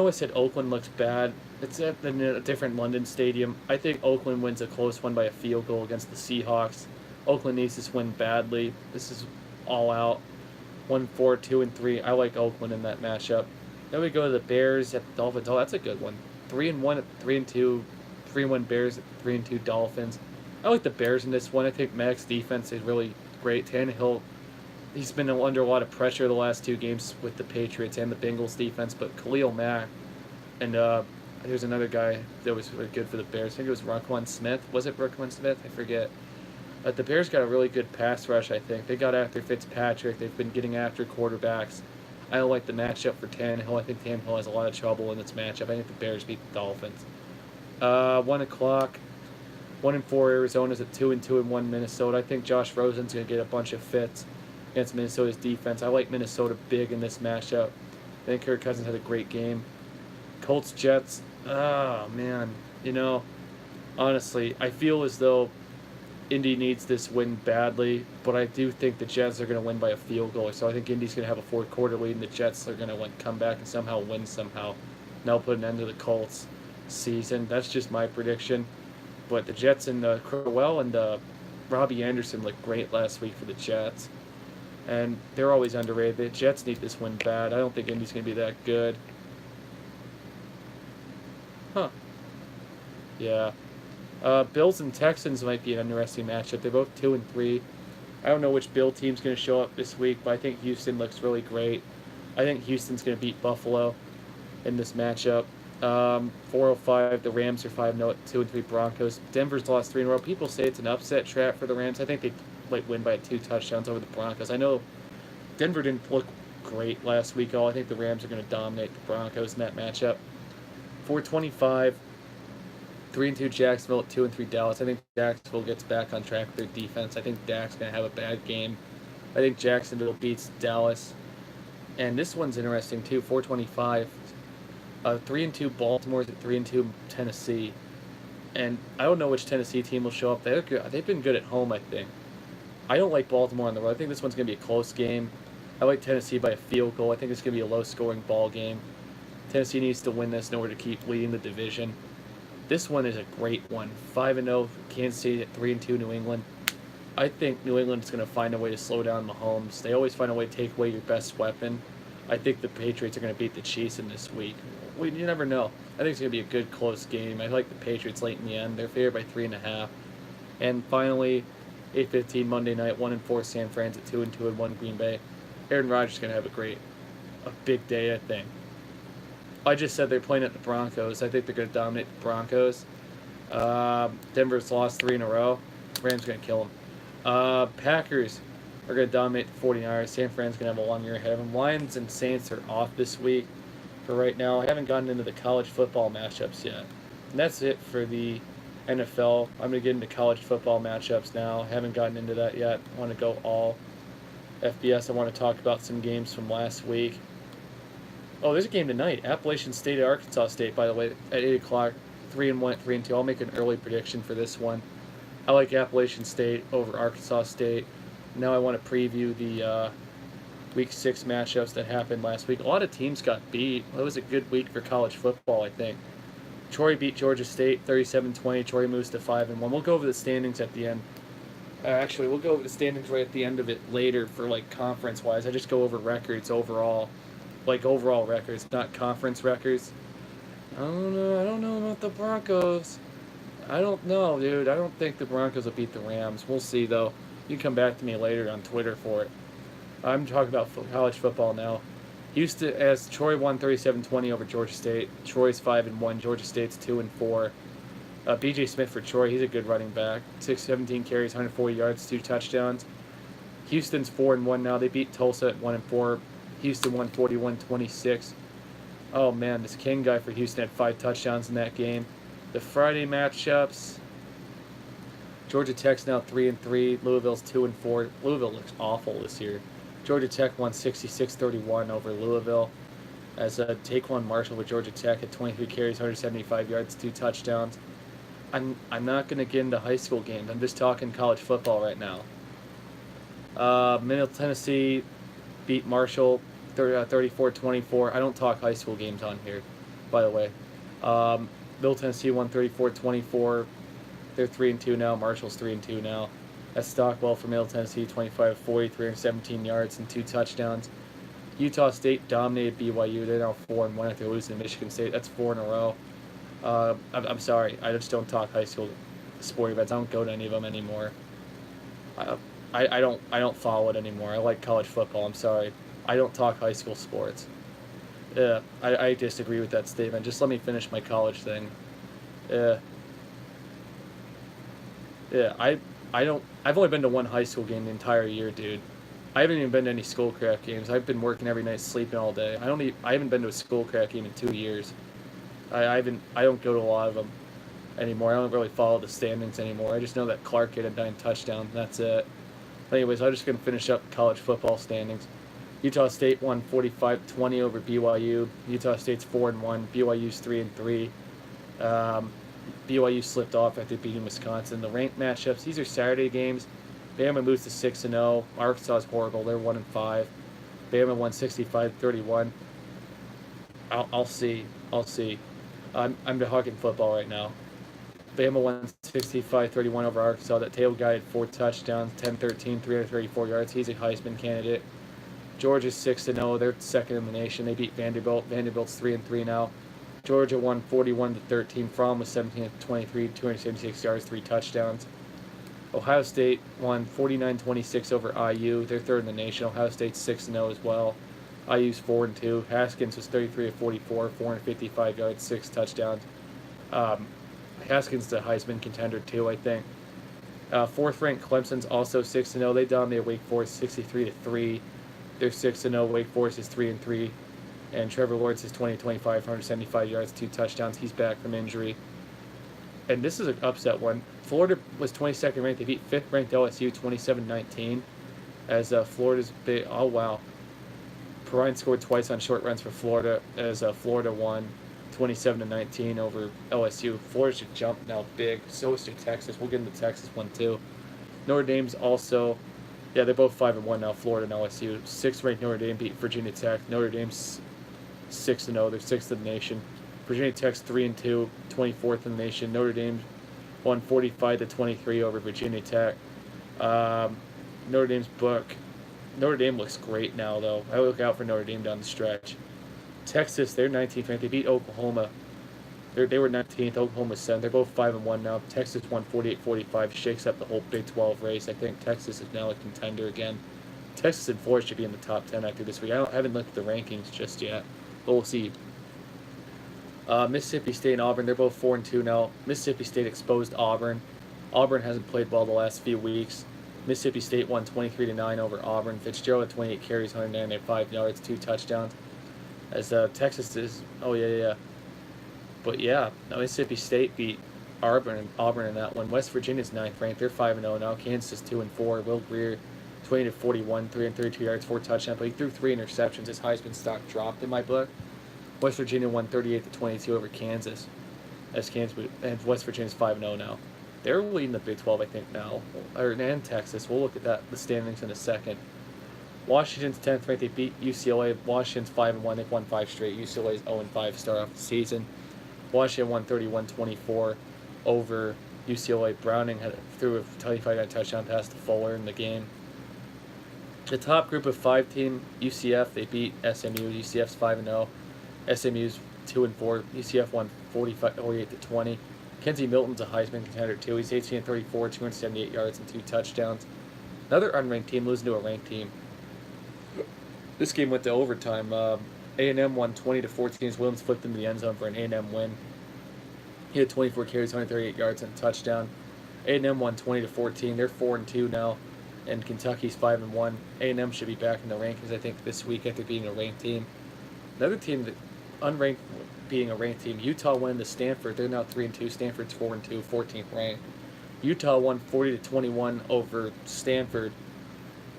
I said Oakland looks bad. It's at a different London stadium. I think Oakland wins a close one by a field goal against the Seahawks. Oakland needs this win badly. This is all out. 1-4, 2-3. I like Oakland in that matchup. Then we go to the Bears at the Dolphins. Oh, that's a good one. 3-1 at 3-2. 3-1 Bears at 3-2 Dolphins. I like the Bears in this one. I think Mac's defense is really great. Tannehill, he's been under a lot of pressure the last two games with the Patriots and the Bengals defense, but Khalil Mack and there's another guy that was really good for the Bears. I think it was Roquan Smith. Was it Roquan Smith? I forget. But the Bears got a really good pass rush, I think. They got after Fitzpatrick. They've been getting after quarterbacks. I don't like the matchup for Tannehill. I think Tannehill has a lot of trouble in this matchup. I think the Bears beat the Dolphins. 1 o'clock. 1-4 Arizona's at 2-2-1 Minnesota. I think Josh Rosen's going to get a bunch of fits against Minnesota's defense. I like Minnesota big in this matchup. I think Kirk Cousins had a great game. Colts Jets. Oh man, honestly, I feel as though Indy needs this win badly, but I do think the Jets are going to win by a field goal. So I think Indy's going to have a fourth quarter lead, and the Jets are going to come back and somehow win somehow. And that'll put an end to the Colts season. That's just my prediction. But the Jets and Crowell and Robbie Anderson looked great last week for the Jets, and they're always underrated. The Jets need this win bad. I don't think Indy's going to be that good. Huh. Yeah. Bills and Texans might be an interesting matchup. They're both 2-3. I don't know which Bill team's going to show up this week, but I think Houston looks really great. I think Houston's going to beat Buffalo in this matchup. 405. The Rams are 5-0 at 2-3 Broncos. Denver's lost 3 in a row. People say it's an upset trap for the Rams. I think they might win by 2 touchdowns over the Broncos. I know Denver didn't look great last week. I think the Rams are going to dominate the Broncos in that matchup. 425. 3-2 Jacksonville at 2-3 Dallas. I think Jacksonville gets back on track with their defense. I think Dak's going to have a bad game. I think Jacksonville beats Dallas. And this one's interesting too. 425. 3-2 Baltimore's at 3-2 Tennessee. And I don't know which Tennessee team will show up. They've been good at home, I think. I don't like Baltimore on the road. I think this one's going to be a close game. I like Tennessee by a field goal. I think it's going to be a low-scoring ball game. Tennessee needs to win this in order to keep leading the division. This one is a great one. 5-0 Kansas City at 3-2 New England. I think New England is going to find a way to slow down Mahomes. They always find a way to take away your best weapon. I think the Patriots are going to beat the Chiefs in this week. You never know. I think it's going to be a good, close game. I like the Patriots late in the end. They're favored by 3.5. And finally, 8:15 Monday night, 1-4 San Fran's at 2-2 1 Green Bay. Aaron Rodgers is going to have a big day, I think. I just said they're playing at the Broncos. I think they're going to dominate the Broncos. Denver's lost 3 in a row. Rams going to kill them. Packers are going to dominate the 49ers. San Fran's going to have a long year ahead of them. Lions and Saints are off this week for right now. I haven't gotten into the college football matchups yet. And that's it for the NFL. I'm going to get into college football matchups now. I haven't gotten into that yet. I want to go all FBS. I want to talk about some games from last week. Oh, there's a game tonight. Appalachian State at Arkansas State, by the way, at 8 o'clock. 3-1, 3-2. I'll make an early prediction for this one. I like Appalachian State over Arkansas State. Now I want to preview the Week 6 matchups that happened last week. A lot of teams got beat. It was a good week for college football, I think. Troy beat Georgia State 37-20. Troy moves to 5-1. We'll go over the standings at the end. Actually, we'll go over the standings right at the end of it later for like conference-wise. I just go over records overall. Like overall records, not conference records. I don't know about the Broncos. I don't know, dude. I don't think the Broncos will beat the Rams. We'll see, though. You can come back to me later on Twitter for it. I'm talking about college football now. Houston, as Troy won 37-20 over Georgia State. Troy's 5-1. Georgia State's 2-4. B.J. Smith for Troy. He's a good running back. 17 carries, 140 yards, 2 touchdowns. Houston's 4-1 now. They beat Tulsa at 1-4. Houston won 41-26. Oh man, this King guy for Houston had 5 touchdowns in that game. The Friday matchups. Georgia Tech's now 3-3. Louisville's 2-4. Louisville looks awful this year. Georgia Tech won 66-31 over Louisville. As Taquan Marshall with Georgia Tech had 23 carries, 175 yards, 2 touchdowns. I'm not going to get into high school games. I'm just talking college football right now. Middle Tennessee beat Marshall 34-24. I don't talk high school games on here, by the way. Middle Tennessee won 34-24. They're 3-2 now. Marshall's 3-2 now. That's Stockwell for Middle Tennessee, 25-40, 317 yards and 2 touchdowns. Utah State dominated BYU. They're now 4-1 after losing to Michigan State. That's 4 in a row. I'm sorry. I just don't talk high school sporting events. I don't go to any of them anymore. I don't follow it anymore. I like college football. I'm sorry. I don't talk high school sports. Yeah, I disagree with that statement. Just let me finish my college thing. Yeah, I've only been to one high school game the entire year, dude. I haven't even been to any Schoolcraft games. I've been working every night, sleeping all day. I haven't been to a Schoolcraft game in 2 years. I don't go to a lot of them anymore. I don't really follow the standings anymore. I just know that Clark hit a 9 touchdown. That's it. Anyways, I'm just going to finish up college football standings. Utah State won 45-20 over BYU. Utah State's 4-1. BYU's 3-3. BYU slipped off after beating Wisconsin. The ranked matchups, these are Saturday games. Bama moves to 6-0. Arkansas is horrible. They're 1-5. Bama won 65-31. I'll see. I'll see. I'm talking football right now. Bama won 65-31 over Arkansas. That tail guy had 4 touchdowns, 10-13, 334 yards. He's a Heisman candidate. Georgia's 6-0. They're second in the nation. They beat Vanderbilt. Vanderbilt's 3-3 now. Georgia won 41-13. Fromm was 17-23, 276 yards, 3 touchdowns. Ohio State won 49-26 over IU. They're third in the nation. Ohio State's 6-0 as well. IU's 4-2. Haskins was 33-44, 455 yards, 6 touchdowns. Haskins is a Heisman contender too, I think. Fourth-ranked Clemson's also 6-0. They dominated Wake Forest 63-3. They're 6-0. Wake Forest is 3-3. And Trevor Lawrence is 20-25, 175 yards, 2 touchdowns. He's back from injury. And this is an upset one. Florida was 22nd ranked. They beat 5th ranked LSU 27-19. As Florida's big. Oh wow. Perrine scored twice on short runs for Florida as Florida won 27-19 over LSU. Florida should jump now big. So should Texas. We'll get into Texas one too. Notre Dame's also, yeah, they're both 5-1 now. Florida and LSU. 6th ranked Notre Dame beat Virginia Tech. Notre Dame's 6-0. They're 6th in the nation. Virginia Tech's 3-2, 24th in the nation. Notre Dame won 45-23 over Virginia Tech. Notre Dame's book. Notre Dame looks great now, though. I look out for Notre Dame down the stretch. Texas, they're 19th ranked. They beat Oklahoma. They were 19th. Oklahoma's 7th. They're both 5-1 now. Texas won 48-45. Shakes up the whole Big 12 race. I think Texas is now a contender again. Texas and Florida should be in the top 10 after this week. I haven't looked at the rankings just yet, but we'll see. Mississippi State and Auburn, they're both 4-2 now. Mississippi State exposed Auburn. Auburn hasn't played well the last few weeks. Mississippi State won 23-9 over Auburn. Fitzgerald had 28 carries, 195 yards, 2 touchdowns. As Texas is, But yeah, Mississippi State beat Auburn in that one. West Virginia's 9th ranked. They're 5-0 now. Kansas is 2-4. Will Grier, 20-41, 332 yards, 4 touchdowns. But he threw 3 interceptions. His Heisman stock dropped in my book. West Virginia won 38-22 over Kansas. And West Virginia's 5-0 now. They're leading the Big 12, I think, now. And Texas. We'll look at the standings in a second. Washington's 10th ranked. They beat UCLA. Washington's 5-1. They've won 5 straight. UCLA's 0-5 to start off the season. Washington won 31-24 over UCLA. Browning threw a 25-yard touchdown pass to Fuller in the game. The top group of 5 team, UCF, they beat SMU. UCF's 5-0. SMU's 2-4. UCF won 48-20. Kenzie Milton's a Heisman contender too. He's 18-34, 278 yards and 2 touchdowns. Another unranked team losing to a ranked team. This game went to overtime. A&M won 20-14 as Williams flipped into the end zone for an A&M win. He had 24 carries, 138 yards and a touchdown. A&M won 20-14. They're 4-2 now, and Kentucky's 5-1. A&M should be back in the rankings, I think, this week after being a ranked team. Another team that unranked being a ranked team, Utah went to Stanford. They're now 3-2. Stanford's 4-2, 14th ranked. Utah won 40-21 over Stanford,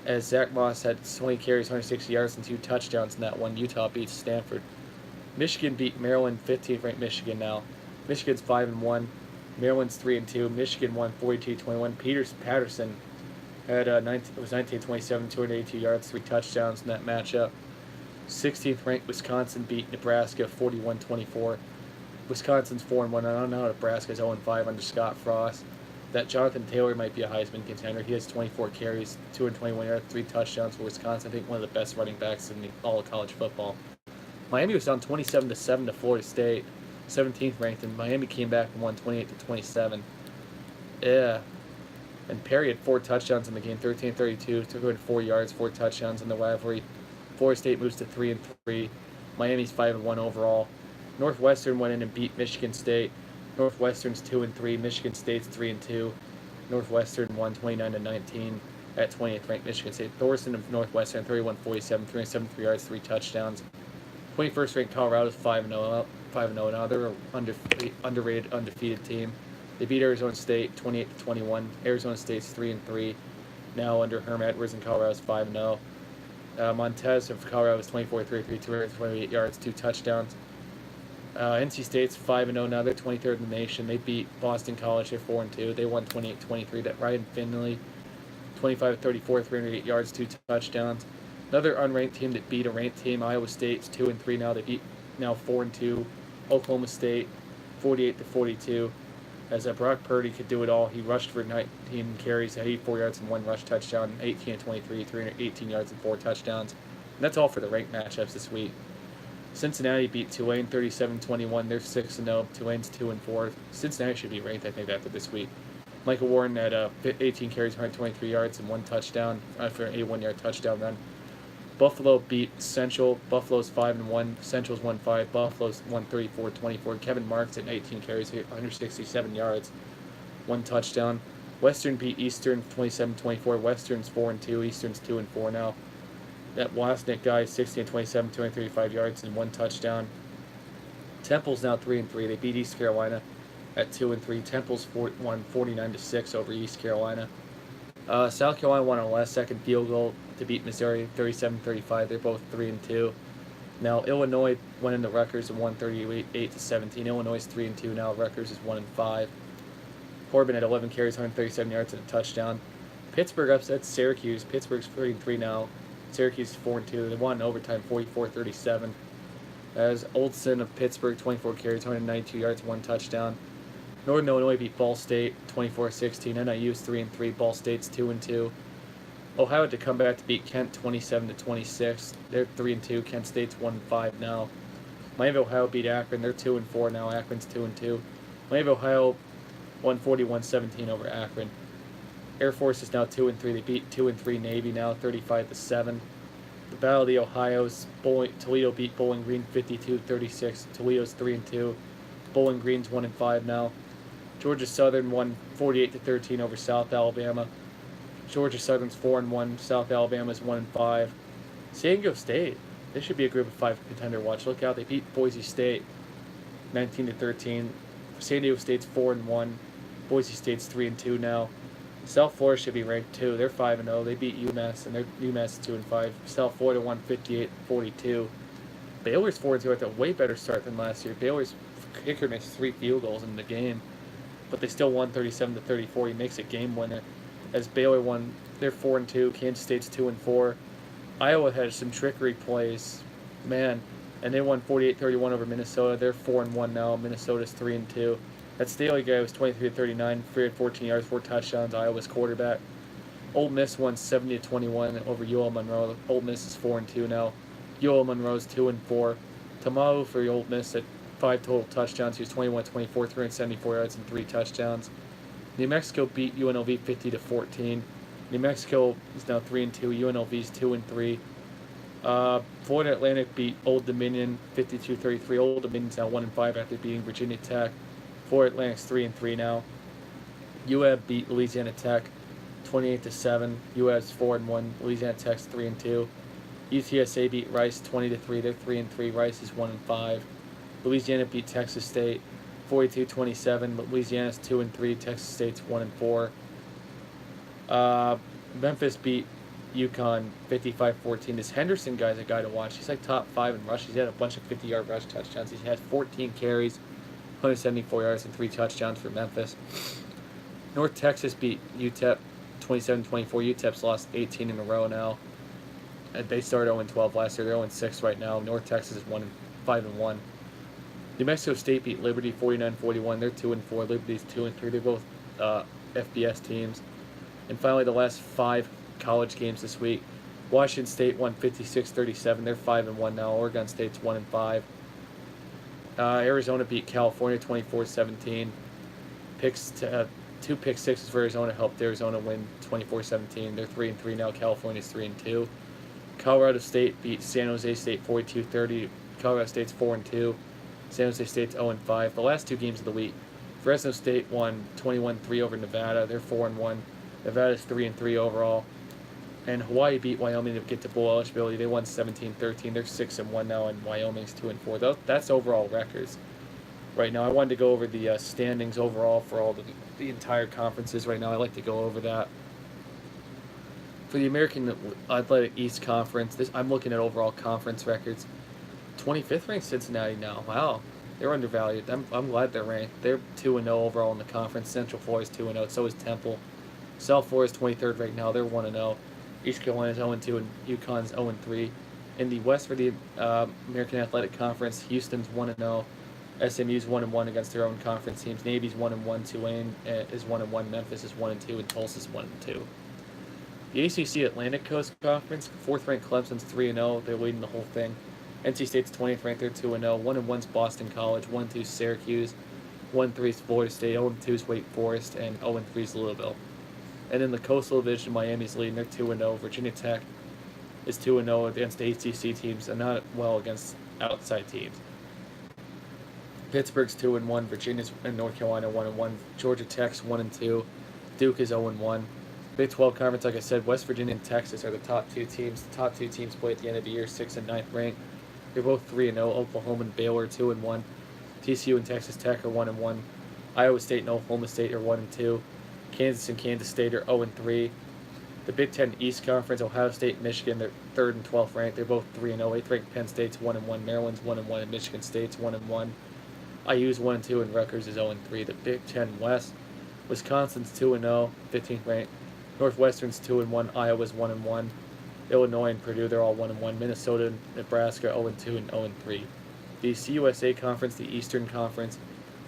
as Zach Moss had 20 carries, 160 yards, and 2 touchdowns in that one. Utah beats Stanford. Michigan beat Maryland, 15th ranked Michigan now. Michigan's 5-1. Maryland's 3-2. Michigan won 42-21. Patterson had 19-27, 282 yards, 3 touchdowns in that matchup. 16th ranked Wisconsin beat Nebraska 41-24. Wisconsin's 4-1. I don't know how Nebraska's 0-5 under Scott Frost. That Jonathan Taylor might be a Heisman contender. He has 24 carries, 221 yards, 3 touchdowns for Wisconsin. I think one of the best running backs in all of college football. Miami was down 27-7 to Florida State, 17th ranked, and Miami came back and won 28-27. Yeah. And Perry had 4 touchdowns in the game, 13-32, 204 yards, 4 touchdowns in the rivalry. Florida State moves to 3-3. Miami's 5-1 overall. Northwestern went in and beat Michigan State. Northwestern's 2-3. Michigan State's 3-2. Northwestern won 29-19 at 20th ranked Michigan State. Thorson of Northwestern 31-47, 373 yards, 3 touchdowns. 21st ranked Colorado's 5-0 now. They're an underrated, undefeated team. They beat Arizona State 28-21. Arizona State's 3-3 now under Herm Edwards, and Colorado's 5-0. Montez of Colorado was 24-33, 228 yards, 2 touchdowns. NC State's 5-0 now. They're 23rd in the nation. They beat Boston College. They're 4-2. They won 28-23. That Ryan Finley, 25-34, 308 yards, 2 touchdowns. Another unranked team that beat a ranked team. Iowa State's 2-3 now. They beat now 4-2 Oklahoma State, 48-42. As Brock Purdy could do it all. He rushed for 19 carries, 84 yards and 1 rush touchdown, 18-23, 318 yards and 4 touchdowns. And that's all for the ranked matchups this week. Cincinnati beat Tulane 37-21. They're 6-0. Tulane's 2-4. Cincinnati should be ranked, I think, after this week. Michael Warren had 18 carries, 123 yards, and 1 touchdown for an 81-yard touchdown run. Buffalo beat Central. Buffalo's 5-1. Central's 1-5. Buffalo's 134-24. Kevin Marks at 18 carries, 167 yards, 1 touchdown. Western beat Eastern 27-24. Western's 4-2. Eastern's 2-4 now. That Wasnik guy, 16-27, 235 yards and 1 touchdown. Temple's now 3-3. They beat East Carolina at 2-3. Temple's won 49-6 over East Carolina. South Carolina won on a last-second field goal to beat Missouri, 37-35. They're both 3-2. Now Illinois went into Rutgers and won 38-17. Illinois is 3-2 now. Rutgers is 1-5. Corbin had 11 carries, 137 yards and a touchdown. Pittsburgh upsets Syracuse. Pittsburgh's 3-3 now. Syracuse is 4-2. They won in overtime, 44-37. As Olsen of Pittsburgh, 24 carries, 192 yards, 1 touchdown. Northern Illinois beat Ball State, 24-16. NIU's 3-3. Ball State's 2-2. Ohio had to come back to beat Kent, 27-26. They're 3-2. Kent State's 1-5 now. Miami of Ohio beat Akron. They're 2-4 now. Akron's 2-2. Miami of Ohio won 41-17 over Akron. Air Force is now 2-3. They beat 2-3 Navy now, 35-7. The Battle of the Ohio's, Toledo beat Bowling Green 52-36. Toledo's 3-2. Bowling Green's 1-5 now. Georgia Southern won 48-13 over South Alabama. Georgia Southern's 4-1. South Alabama's 1-5. San Diego State, this should be a group of 5 contender watch. Look out, they beat Boise State 19-13. San Diego State's 4-1. Boise State's 3-2 now. South Florida should be ranked too. They're 5-0. They beat UMass, and UMass is 2-5. South Florida won 58-42. Baylor's 4-2 at a way better start than last year. Baylor's kicker makes 3 field goals in the game, but they still won 37-34. He makes a game winner. As Baylor won, they're 4-2. Kansas State's 2-4. Iowa had some trickery plays, man, and they won 48-31 over Minnesota. They're 4-1 now. Minnesota's 3-2. That Staley guy was 23-39, 314 yards, 4 touchdowns. Iowa's quarterback. Ole Miss won 70-21 over UL Monroe. Ole Miss is 4-2 now. UL Monroe's 2-4. Tamahu for Ole Miss at 5 total touchdowns. He was 21-24, 374 yards and 3 touchdowns. New Mexico beat UNLV 50-14. New Mexico is now 3-2. UNLV's 2-3. Florida Atlantic beat Old Dominion 52-33. Old Dominion's now 1-5 after beating Virginia Tech. Florida Atlantic's 3-3 now. UAB beat Louisiana Tech 28-7. UAB's 4-1. Louisiana Tech's 3-2. UTSA beat Rice 20-3. They're 3-3. Rice is 1-5. Louisiana beat Texas State 42-27. Louisiana's 2-3. Texas State's 1-4. Memphis beat UConn 55-14. This Henderson guy's a guy to watch. He's like top 5 in rushes. He had a bunch of 50-yard rush touchdowns. He had 14 carries, 174 yards, and 3 touchdowns for Memphis. North Texas beat UTEP 27-24. UTEP's lost 18 in a row now. They started 0-12 last year. They're 0-6 right now. North Texas is 5-1. New Mexico State beat Liberty 49-41. They're 2-4. Liberty's 2-3. They're both FBS teams. And finally, the last 5 college games this week. Washington State won 56-37. They're 5-1 now. Oregon State's 1-5. Arizona beat California 24-17. 2 pick sixes for Arizona helped Arizona win 24-17. They're 3-3 now. California's 3-2. Colorado State beat San Jose State 42-30. Colorado State's 4-2. San Jose State's 0-5. The last 2 games of the week. Fresno State won 21-3 over Nevada. They're 4-1. Nevada's 3-3 overall. And Hawaii beat Wyoming to get to bowl eligibility. They won 17-13. They're 6-1 now, and Wyoming's 2-4. That's overall records right now. I wanted to go over the standings overall for all the entire conferences right now. I like to go over that. For the American Athletic East Conference, I'm looking at overall conference records. 25th ranked Cincinnati now. Wow. They're undervalued. I'm glad they're ranked. They're 2-0 overall in the conference. Central Florida is 2-0. So is Temple. South Florida is 23rd right now. They're 1-0. East Carolina is 0-2, and UConn's 0-3. In the West for the American Athletic Conference, Houston's 1-0. SMU's 1-1 against their own conference teams. Navy's 1-1. Tulane is 1-1. Memphis is 1-2, and Tulsa's 1-2. The ACC Atlantic Coast Conference, fourth-ranked Clemson's 3-0. They're leading the whole thing. NC State's 20th ranked. They're 2-0. 1-1's Boston College. 1-2's Syracuse. 1-3's Florida State. 0-2's Wake Forest, and 0-3's Louisville. And in the Coastal Division, Miami's leading. They're 2-0. Virginia Tech is 2-0 against ACC teams and not well against outside teams. Pittsburgh's 2-1. Virginia's and North Carolina 1-1. Georgia Tech's 1-2. Duke is 0-1. Big 12 Conference, like I said, West Virginia and Texas are the top two teams. The top two teams play at the end of the year, 6th and 9th ranked. They're both 3-0. Oklahoma and Baylor 2-1. TCU and Texas Tech are 1-1. Iowa State and Oklahoma State are 1-2. Kansas and Kansas State are 0-3. The Big Ten East Conference, Ohio State and Michigan, they're 3rd and 12th ranked. They're both 3-0. 8th ranked Penn State's 1-1. Maryland's 1-1, and Michigan State's 1-1. IU's 1-2, and Rutgers is 0-3. The Big Ten West, Wisconsin's 2-0, 15th ranked. Northwestern's 2-1. Iowa's 1-1. Illinois and Purdue, they're all 1-1. Minnesota and Nebraska 0-2 and 0-3. The CUSA Conference, the Eastern Conference,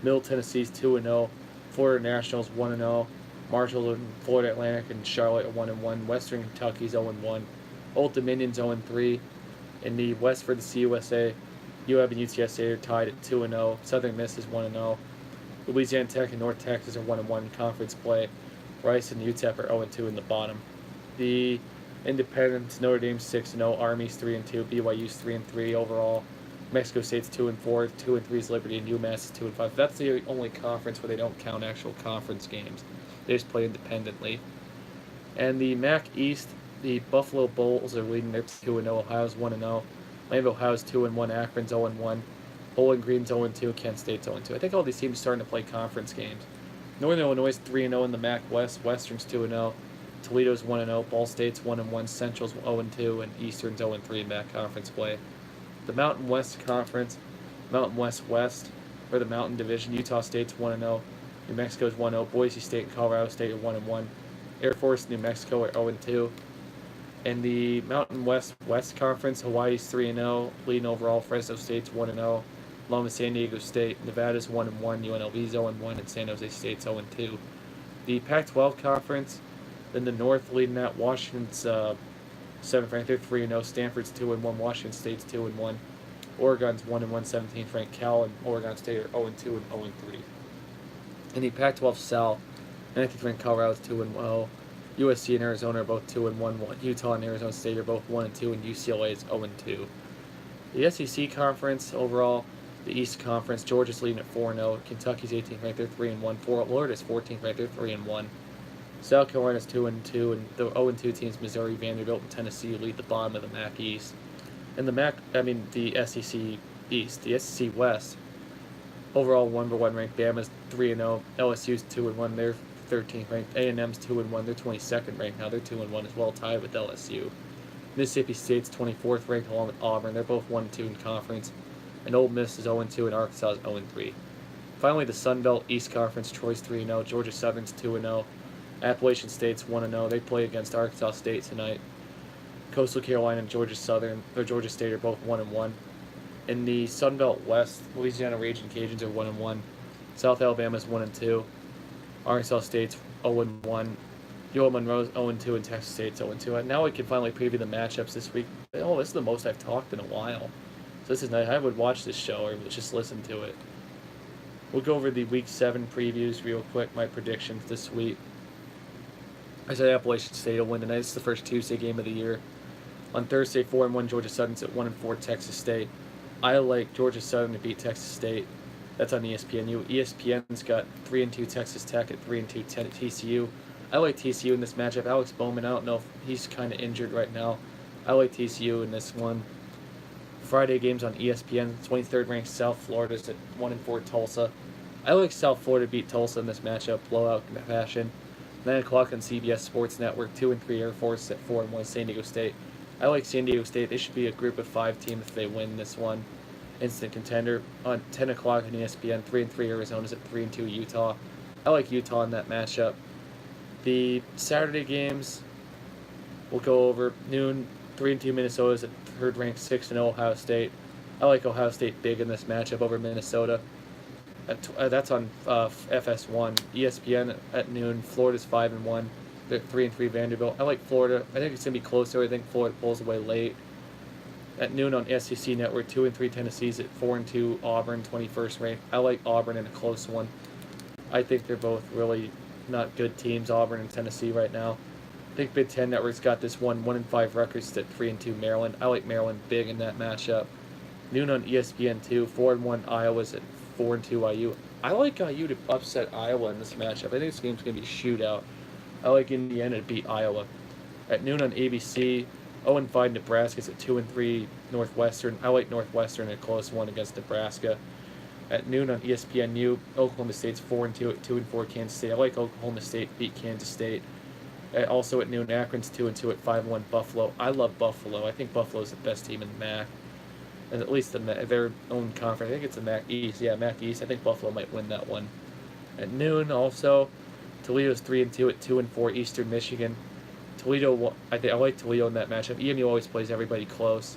Middle Tennessee's 2-0. Florida Nationals 1-0. Marshall and Florida Atlantic and Charlotte are 1-1. Western Kentucky's 0-1. Old Dominion's 0-3. In the West for the CUSA, UAB and UTSA are tied at 2-0. Southern Miss is 1-0. Louisiana Tech and North Texas are 1-1 in conference play. Rice and UTEP are 0-2 in the bottom. The Independents, Notre Dame's 6-0, Army's 3-2, BYU's 3-3 overall. Mexico State's 2-4, 2-3 is Liberty, and UMass is 2-5. That's the only conference where they don't count actual conference games. They just play independently. And the MAC East, the Buffalo Bulls are leading. They're 2-0. Ohio's 1-0. Miami Ohio's 2-1. Akron's 0-1. Bowling Green's 0-2. Kent State's 0-2. I think all these teams are starting to play conference games. Northern Illinois is 3-0 in the MAC West. Western's 2-0. Toledo's 1-0. Ball State's 1-1. Central's 0-2. And Eastern's 0-3 in MAC conference play. The Mountain West Conference, Mountain West West, or the Mountain Division, Utah State's 1-0. New Mexico's 1-0. Boise State and Colorado State are 1-1. Air Force and New Mexico are 0-2. In the Mountain West West Conference, Hawaii's 3-0, leading overall. Fresno State's 1-0. Along with San Diego State, Nevada's 1-1, UNLV's 0-1, and San Jose State's 0-2. The Pac-12 Conference, then the North leading that, Washington's 7th ranked, they're 3-0. Stanford's 2-1, Washington State's 2-1. Oregon's 1-1, 17th ranked. Cal and Oregon State are 0-2 and 0-3. In the Pac-12 South, 19th ranked Colorado's 2-0. USC and Arizona are both 2-1. Utah and Arizona State are both 1-2, and UCLA is 0-2. The SEC Conference overall, the East Conference, Georgia's leading at 4-0. Kentucky's 18th ranked, they're 3-1. Florida's 14th ranked, they're 3-1. South Carolina's 2-2, and the 0-2 teams, Missouri, Vanderbilt, and Tennessee, lead the bottom of the MAC East. And the SEC East, the SEC West, overall 1-1 ranked. Bama's 3-0. LSU's 2-1, they're 13th ranked. A&M's 2-1, they're 22nd ranked now. They're 2-1 as well, tied with LSU. Mississippi State's 24th ranked along with Auburn. They're both 1-2 in conference. And Ole Miss is 0-2, and Arkansas is 0-3. Finally, the Sun Belt East Conference, Troy's 3-0. Georgia Southern's 2-0. Appalachian State's 1-0. They play against Arkansas State tonight. Coastal Carolina and Georgia State are both 1-1. In the Sun Belt West, Louisiana Raging Cajuns are 1-1. South Alabama's 1-2. Arkansas State's 0-1. UL Monroe's 0-2, and Texas State's 0-2. Now we can finally preview the matchups this week. Oh, this is the most I've talked in a while. So this is nice. I would watch this show or just listen to it. We'll go over the Week 7 previews real quick, my predictions this week. I said Appalachian State will win tonight. This is the first Tuesday game of the year. On Thursday, 4-1 Georgia Southern's at 1-4 Texas State. I like Georgia Southern to beat Texas State. That's on ESPNU. ESPN's got 3-2 Texas Tech at 3-2 TCU. I like TCU in this matchup. Alex Bowman, I don't know if he's kind of injured right now. I like TCU in this one. Friday games on ESPN. 23rd ranked South Florida's at 1-4 Tulsa. I like South Florida to beat Tulsa in this matchup, blowout fashion. 9 o'clock on CBS Sports Network. 2-3 Air Force at 4-1 San Diego State. I like San Diego State. They should be a group of 5 team if they win this one. instant contender. On 10 o'clock on ESPN, 3-3 Arizona's at 3-2 Utah. I like Utah in that matchup. The Saturday games we'll go over. Noon, 3-2 Minnesota's at third ranked 6-0 Ohio State. I like Ohio State big in this matchup over Minnesota. That's on FS1. ESPN at noon. Florida's 5-1. They're 3-3 Vanderbilt. I like Florida. I think it's gonna be closer. I think Florida pulls away late. At noon on SEC Network, 2-3 Tennessee's at 4-2 Auburn, 21st ranked. I like Auburn in a close one. I think they're both really not good teams, Auburn and Tennessee right now. I think Big Ten Network's got this 1-5 records at 3-2 Maryland. I like Maryland big in that matchup. Noon on ESPN2, 4-1 Iowa's at 4-2 IU. I like IU to upset Iowa in this matchup. I think this game's gonna be a shootout. I like Indiana to beat Iowa. At noon on ABC, 0-5 Nebraska's at 2-3 Northwestern. I like Northwestern in a close one against Nebraska. At noon on ESPNU, Oklahoma State's 4-2 at 2-4 Kansas State. I like Oklahoma State beat Kansas State. Also at noon, Akron's 2-2 at 5-1 Buffalo. I love Buffalo. I think Buffalo's the best team in the MAC, and at least their own conference. I think it's the MAC East. Yeah, MAC East. I think Buffalo might win that one. At noon, also, Toledo's 3-2 at 2-4 Eastern Michigan. Toledo, I like Toledo in that matchup. EMU always plays everybody close.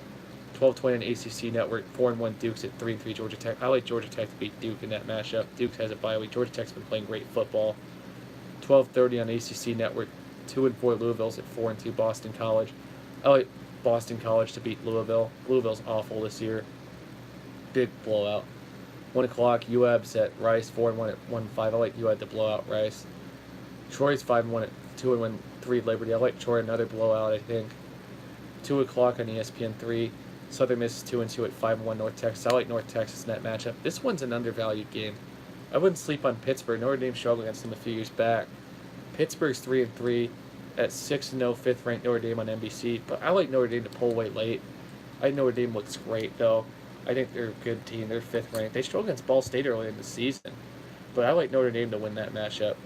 12:20 on ACC Network. 4-1 Duke's at 3-3 Georgia Tech. I like Georgia Tech to beat Duke in that matchup. Duke has a bye week. Georgia Tech's been playing great football. 12:30 on ACC Network. 2-4 Louisville's at 4-2 Boston College. I like Boston College to beat Louisville. Louisville's awful this year. Big blowout. 1 o'clock UAB's at Rice. 4-1 at 1-5. I like UAB to blow out Rice. Troy's 5-1 at 2-1 3 Liberty. I like Troy another blowout. I think. 2 o'clock on ESPN3. Southern Miss is 2-2 at 5-1 North Texas. I like North Texas in that matchup. This one's an undervalued game. I wouldn't sleep on Pittsburgh. Notre Dame struggled against them a few years back. Pittsburgh's 3-3 at 6-0 fifth ranked Notre Dame on NBC. But I like Notre Dame to pull away late. I think Notre Dame looks great though. I think they're a good team. They're fifth ranked. They struggled against Ball State early in the season, but I like Notre Dame to win that matchup.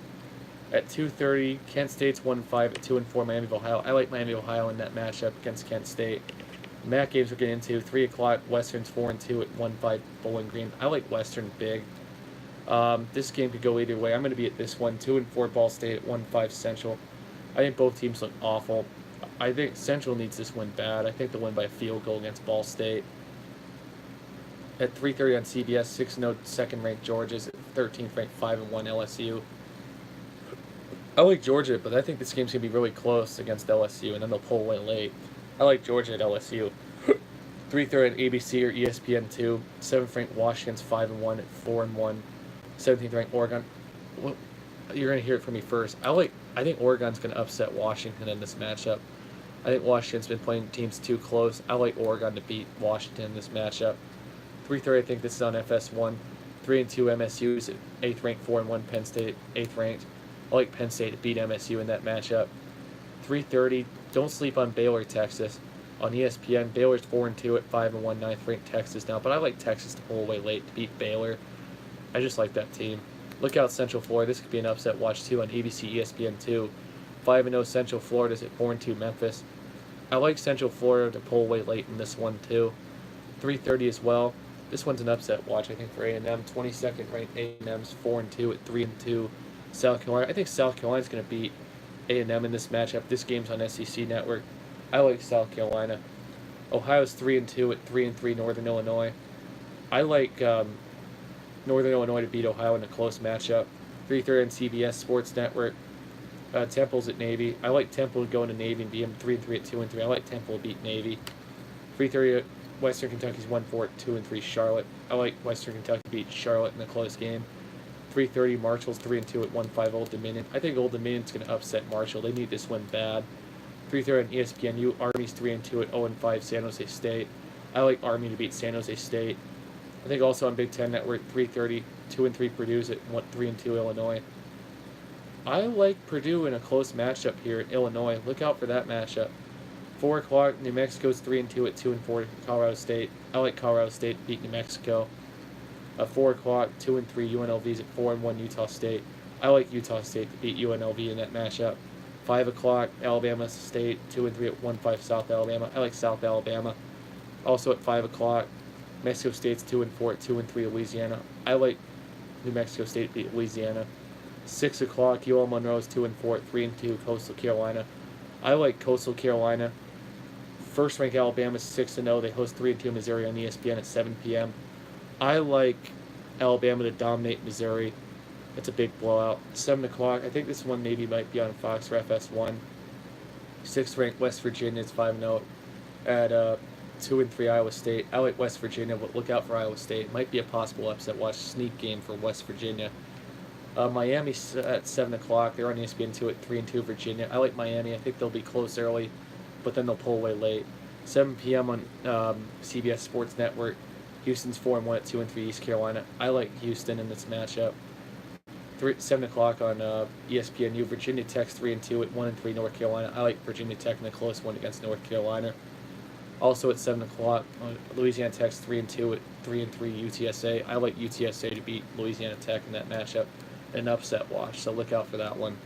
At 2:30, Kent State's 1-5 at 2-4 Miami of Ohio. I like Miami of Ohio in that matchup against Kent State. MAC games we're getting into. 3 o'clock, Western's 4-2 at 1-5 Bowling Green. I like Western big. This game could go either way. I'm going to be at this one. 2-4 Ball State at 1-5 Central. I think both teams look awful. I think Central needs this win bad. I think they'll win by a field goal against Ball State. At 3:30 on CBS, 6-0 second-ranked Georgia's at 13th ranked 5-1 LSU. I like Georgia, but I think this game's going to be really close against LSU, and then they'll pull away late. I like Georgia at LSU. 3:30 at ABC or ESPN2. 7th ranked Washington's 5-1 at 4-1. 17th ranked Oregon. Well, you're going to hear it from me first. I think Oregon's going to upset Washington in this matchup. I think Washington's been playing teams too close. I like Oregon to beat Washington in this matchup. 3:30, I think this is on FS1. 3-2 MSU's at 8th ranked 4-1 Penn State, 8th ranked. I like Penn State to beat MSU in that matchup. 3:30, don't sleep on Baylor, Texas. On ESPN, Baylor's 4-2 at 5-1 9th ranked Texas now, but I like Texas to pull away late to beat Baylor. I just like that team. Look out Central Florida. This could be an upset watch too on ABC ESPN2. 5-0 Central Florida's at 4-2 Memphis. I like Central Florida to pull away late in this one too. 3:30 as well. This one's an upset watch, I think, for A&M. 22nd ranked A&M's 4-2 at 3-2 South Carolina. I think South Carolina's going to beat A&M in this matchup. This game's on SEC Network. I like South Carolina. Ohio's 3-2 at 3-3 Northern Illinois. I like Northern Illinois to beat Ohio in a close matchup. 3:30 on CBS Sports Network. Temple's at Navy. I like Temple to go into Navy and beat them 3-3 at 2-3. I like Temple to beat Navy. 3:30 at Western Kentucky's 1-4 at 2-3 Charlotte. I like Western Kentucky to beat Charlotte in a close game. 3:30 Marshall's 3-2 at 1-5 Old Dominion. I think Old Dominion's going to upset Marshall. They need this win bad. 3:30 on ESPNU. Army's 3-2 at 0-5 San Jose State. I like Army to beat San Jose State. I think also on Big Ten Network, 3:30, 2-3 Purdue's at 3-2 Illinois. I like Purdue in a close matchup here at Illinois. Look out for that matchup. 4 o'clock, New Mexico's 3-2 at 2-4 Colorado State. I like Colorado State to beat New Mexico. 4 o'clock, 2-3 UNLV's at 4-1 Utah State. I like Utah State to beat UNLV in that matchup. 5 o'clock, Alabama State 2-3 at 1-5 South Alabama. I like South Alabama. Also at 5 o'clock, Mexico State's 2-4 at 2-3 Louisiana. I like New Mexico State beat Louisiana. 6 o'clock, UL Monroe's 2-4 at 3-2 Coastal Carolina. I like Coastal Carolina. First ranked Alabama's 6-0. They host 3-2 Missouri on ESPN at 7 p.m. I like Alabama to dominate Missouri. It's a big blowout. 7 o'clock. I think this one maybe might be on Fox or FS1. 6th ranked West Virginia is 5-0 at 2-3 Iowa State. I like West Virginia, but look out for Iowa State. Might be a possible upset. Watch sneak game for West Virginia. Miami's at 7 o'clock. They're on ESPN2 at 3-2 Virginia. I like Miami. I think they'll be close early, but then they'll pull away late. 7 p.m. on CBS Sports Network. Houston's 4-1 at 2-3 East Carolina. I like Houston in this matchup. 7 o'clock on ESPNU. Virginia Tech's 3-2 at 1-3 North Carolina. I like Virginia Tech in a close one against North Carolina. Also at 7 o'clock, Louisiana Tech's 3-2 at 3-3 UTSA. I like UTSA to beat Louisiana Tech in that matchup. An upset watch, so look out for that one.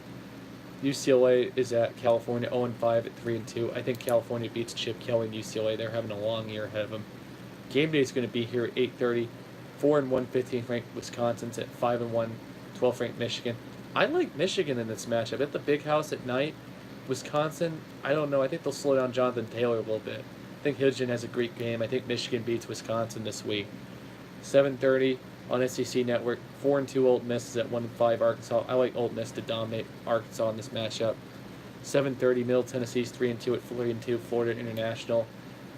UCLA is at California, 0-5 at 3-2. I think California beats Chip Kelly and UCLA. They're having a long year ahead of them. Game day is going to be here at 8:30. 4-1, 15th ranked Wisconsin's at 5-1, 12th ranked Michigan. I like Michigan in this matchup. At the Big House at night, Wisconsin, I don't know. I think they'll slow down Jonathan Taylor a little bit. I think Hilgen has a great game. I think Michigan beats Wisconsin this week. 7:30 on SEC Network. 4-2 Ole Miss is at 1-5 Arkansas. I like Ole Miss to dominate Arkansas in this matchup. 7:30 Middle Tennessee's 3-2 at 3-2 Florida International.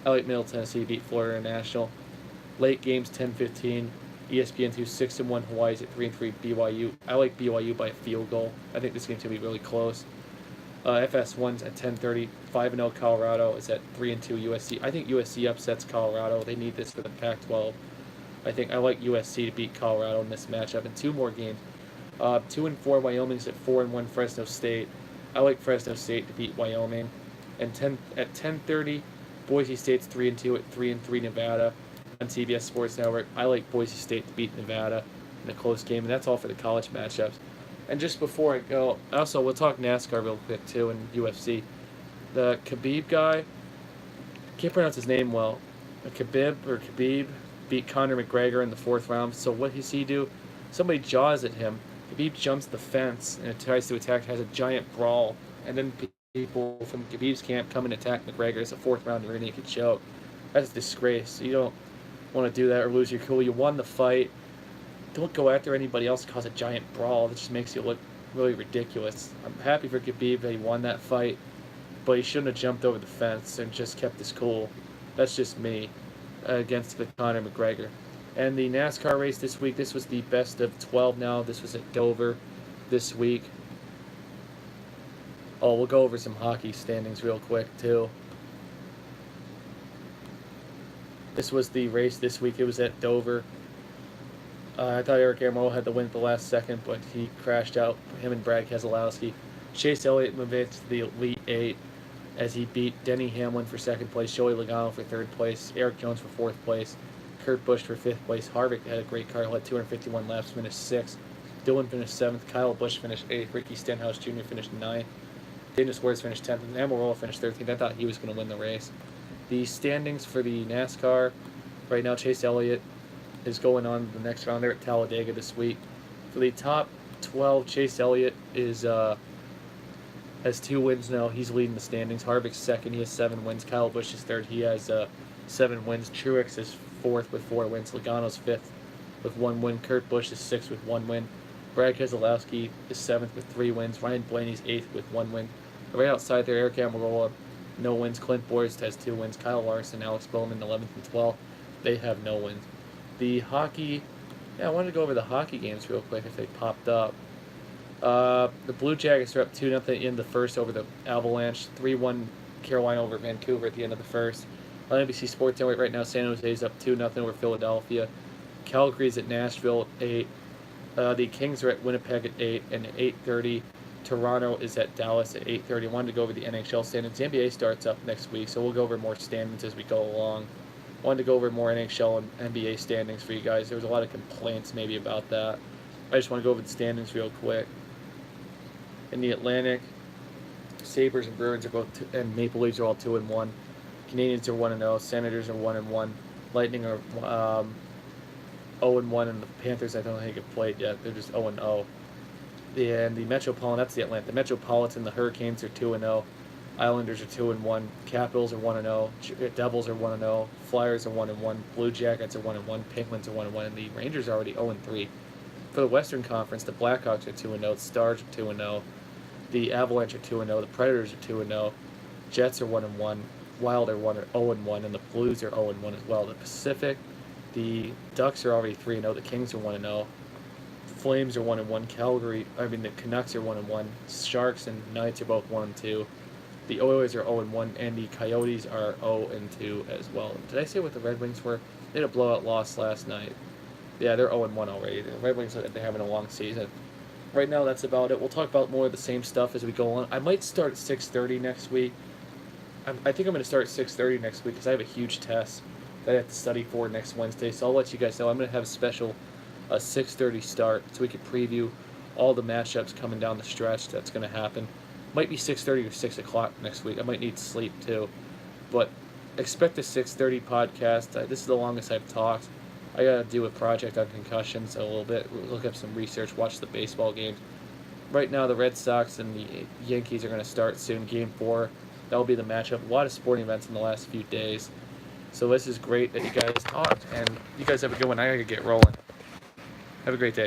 I like Middle Tennessee to beat Florida International. Late games 10:15. ESPN2 6-1 Hawaii's at 3-3 BYU. I like BYU by a field goal. I think this game's gonna be really close. FS1's at 10:30. 5-0 Colorado is at 3-2 USC. I think USC upsets Colorado. They need this for the Pac-12. I like USC to beat Colorado in this matchup. And two more games. 2-4 Wyoming's at 4-1 Fresno State. I like Fresno State to beat Wyoming. And at 10:30, Boise State's 3-2 at 3-3 Nevada on CBS Sports Network. I like Boise State to beat Nevada in a close game, and that's all for the college matchups. And just before I go, also we'll talk NASCAR real quick too and UFC. The Khabib guy, can't pronounce his name well. Khabib beat Conor McGregor in the 4th round. So what does he do? Somebody jaws at him. Khabib jumps the fence and tries to attack. Has a giant brawl, and then people from Khabib's camp come and attack McGregor. It's a 4th round rear naked choke. That's a disgrace. You don't want to do that or lose your cool. You won the fight. Don't go after anybody else and cause a giant brawl. That just makes you look really ridiculous. I'm happy for Khabib that he won that fight, but he shouldn't have jumped over the fence and just kept his cool. That's just me against the Conor McGregor. And the NASCAR race this week, this was the best of 12 now. This was at Dover this week. Oh, we'll go over some hockey standings real quick, too. This was the race this week. It was at Dover. I thought Eric Amaral had the win at the last second, but he crashed out. Him and Brad Keselowski. Chase Elliott moved into the Elite 8 as he beat Denny Hamlin for 2nd place, Joey Logano for 3rd place, Eric Jones for 4th place, Kurt Busch for 5th place. Harvick had a great car. He had 251 laps, finished 6th. Dillon finished 7th. Kyle Busch finished 8th. Ricky Stenhouse Jr. finished 9th. Daniel Suarez finished 10th. And Amarola finished 13th. I thought he was going to win the race. The standings for the NASCAR, right now Chase Elliott is going on the next round. They're at Talladega this week. For the top 12, Chase Elliott has 2 wins now. He's leading the standings. Harvick's 2nd. He has 7 wins. Kyle Busch is 3rd. He has 7 wins. Truex is 4th with 4 wins. Logano's 5th with 1 win. Kurt Busch is 6th with 1 win. Brad Keselowski is 7th with 3 wins. Ryan Blaney's 8th with 1 win. Right outside there, Eric Almirola, no wins. Clint Boyce has 2 wins. Kyle Larson, Alex Bowman, 11th and 12th. They have no wins. The hockey, I wanted to go over the hockey games real quick if they popped up. The Blue Jackets are up 2-0 in the first over the Avalanche. 3-1 Carolina over Vancouver at the end of the first. On NBC Sports Network right now, San Jose is up 2-0 over Philadelphia. Calgary's at Nashville at 8. The Kings are at Winnipeg at 8. And at 8:30, Toronto is at Dallas at 8:30. I wanted to go over the NHL standings. The NBA starts up next week, so we'll go over more standings as we go along. I wanted to go over more NHL and NBA standings for you guys. There was a lot of complaints maybe about that. I just want to go over the standings real quick. In the Atlantic, Sabres and Bruins are both and Maple Leafs are all 2-1. Canadians are 1-0. Senators are 1-1. Lightning are 0-1, and the Panthers I don't think have played yet. They're just 0-0. And the Metropolitan, that's the Atlanta. The Metropolitan, the Hurricanes are 2-0. Islanders are 2-1. Capitals are 1-0. Devils are 1-0. Flyers are 1-1. Blue Jackets are 1-1. Penguins are 1-1, and the Rangers are already 0-3. For the Western Conference, the Blackhawks are 2-0. The Stars are 2-0. The Avalanche are 2-0. The Predators are 2-0. Jets are 1-1. Wild are 0-1, and the Blues are 0-1 as well. The Pacific, the Ducks are already 3-0. The Kings are 1-0. Flames are 1-1. The Canucks are 1-1. Sharks and Knights are both 1-2. The Oilers are 0-1, and the Coyotes are 0-2 as well. Did I say what the Red Wings were? They had a blowout loss last night. Yeah, they're 0-1 already. The Red Wings, they're having a long season. Right now, that's about it. We'll talk about more of the same stuff as we go on. I might start at 6:30 next week. I think I'm going to start at 6:30 next week because I have a huge test that I have to study for next Wednesday. So I'll let you guys know. I'm going to have a special 6:30 start so we can preview all the matchups coming down the stretch that's going to happen. Might be 6:30 or 6 o'clock next week. I might need sleep too. But expect a 6:30 podcast. This is the longest I've talked. I got to do a project on concussions a little bit, look up some research, watch the baseball games. Right now, the Red Sox and the Yankees are going to start soon. Game 4. That will be the matchup. A lot of sporting events in the last few days. So this is great that you guys talked. And you guys have a good one. I got to get rolling. Have a great day.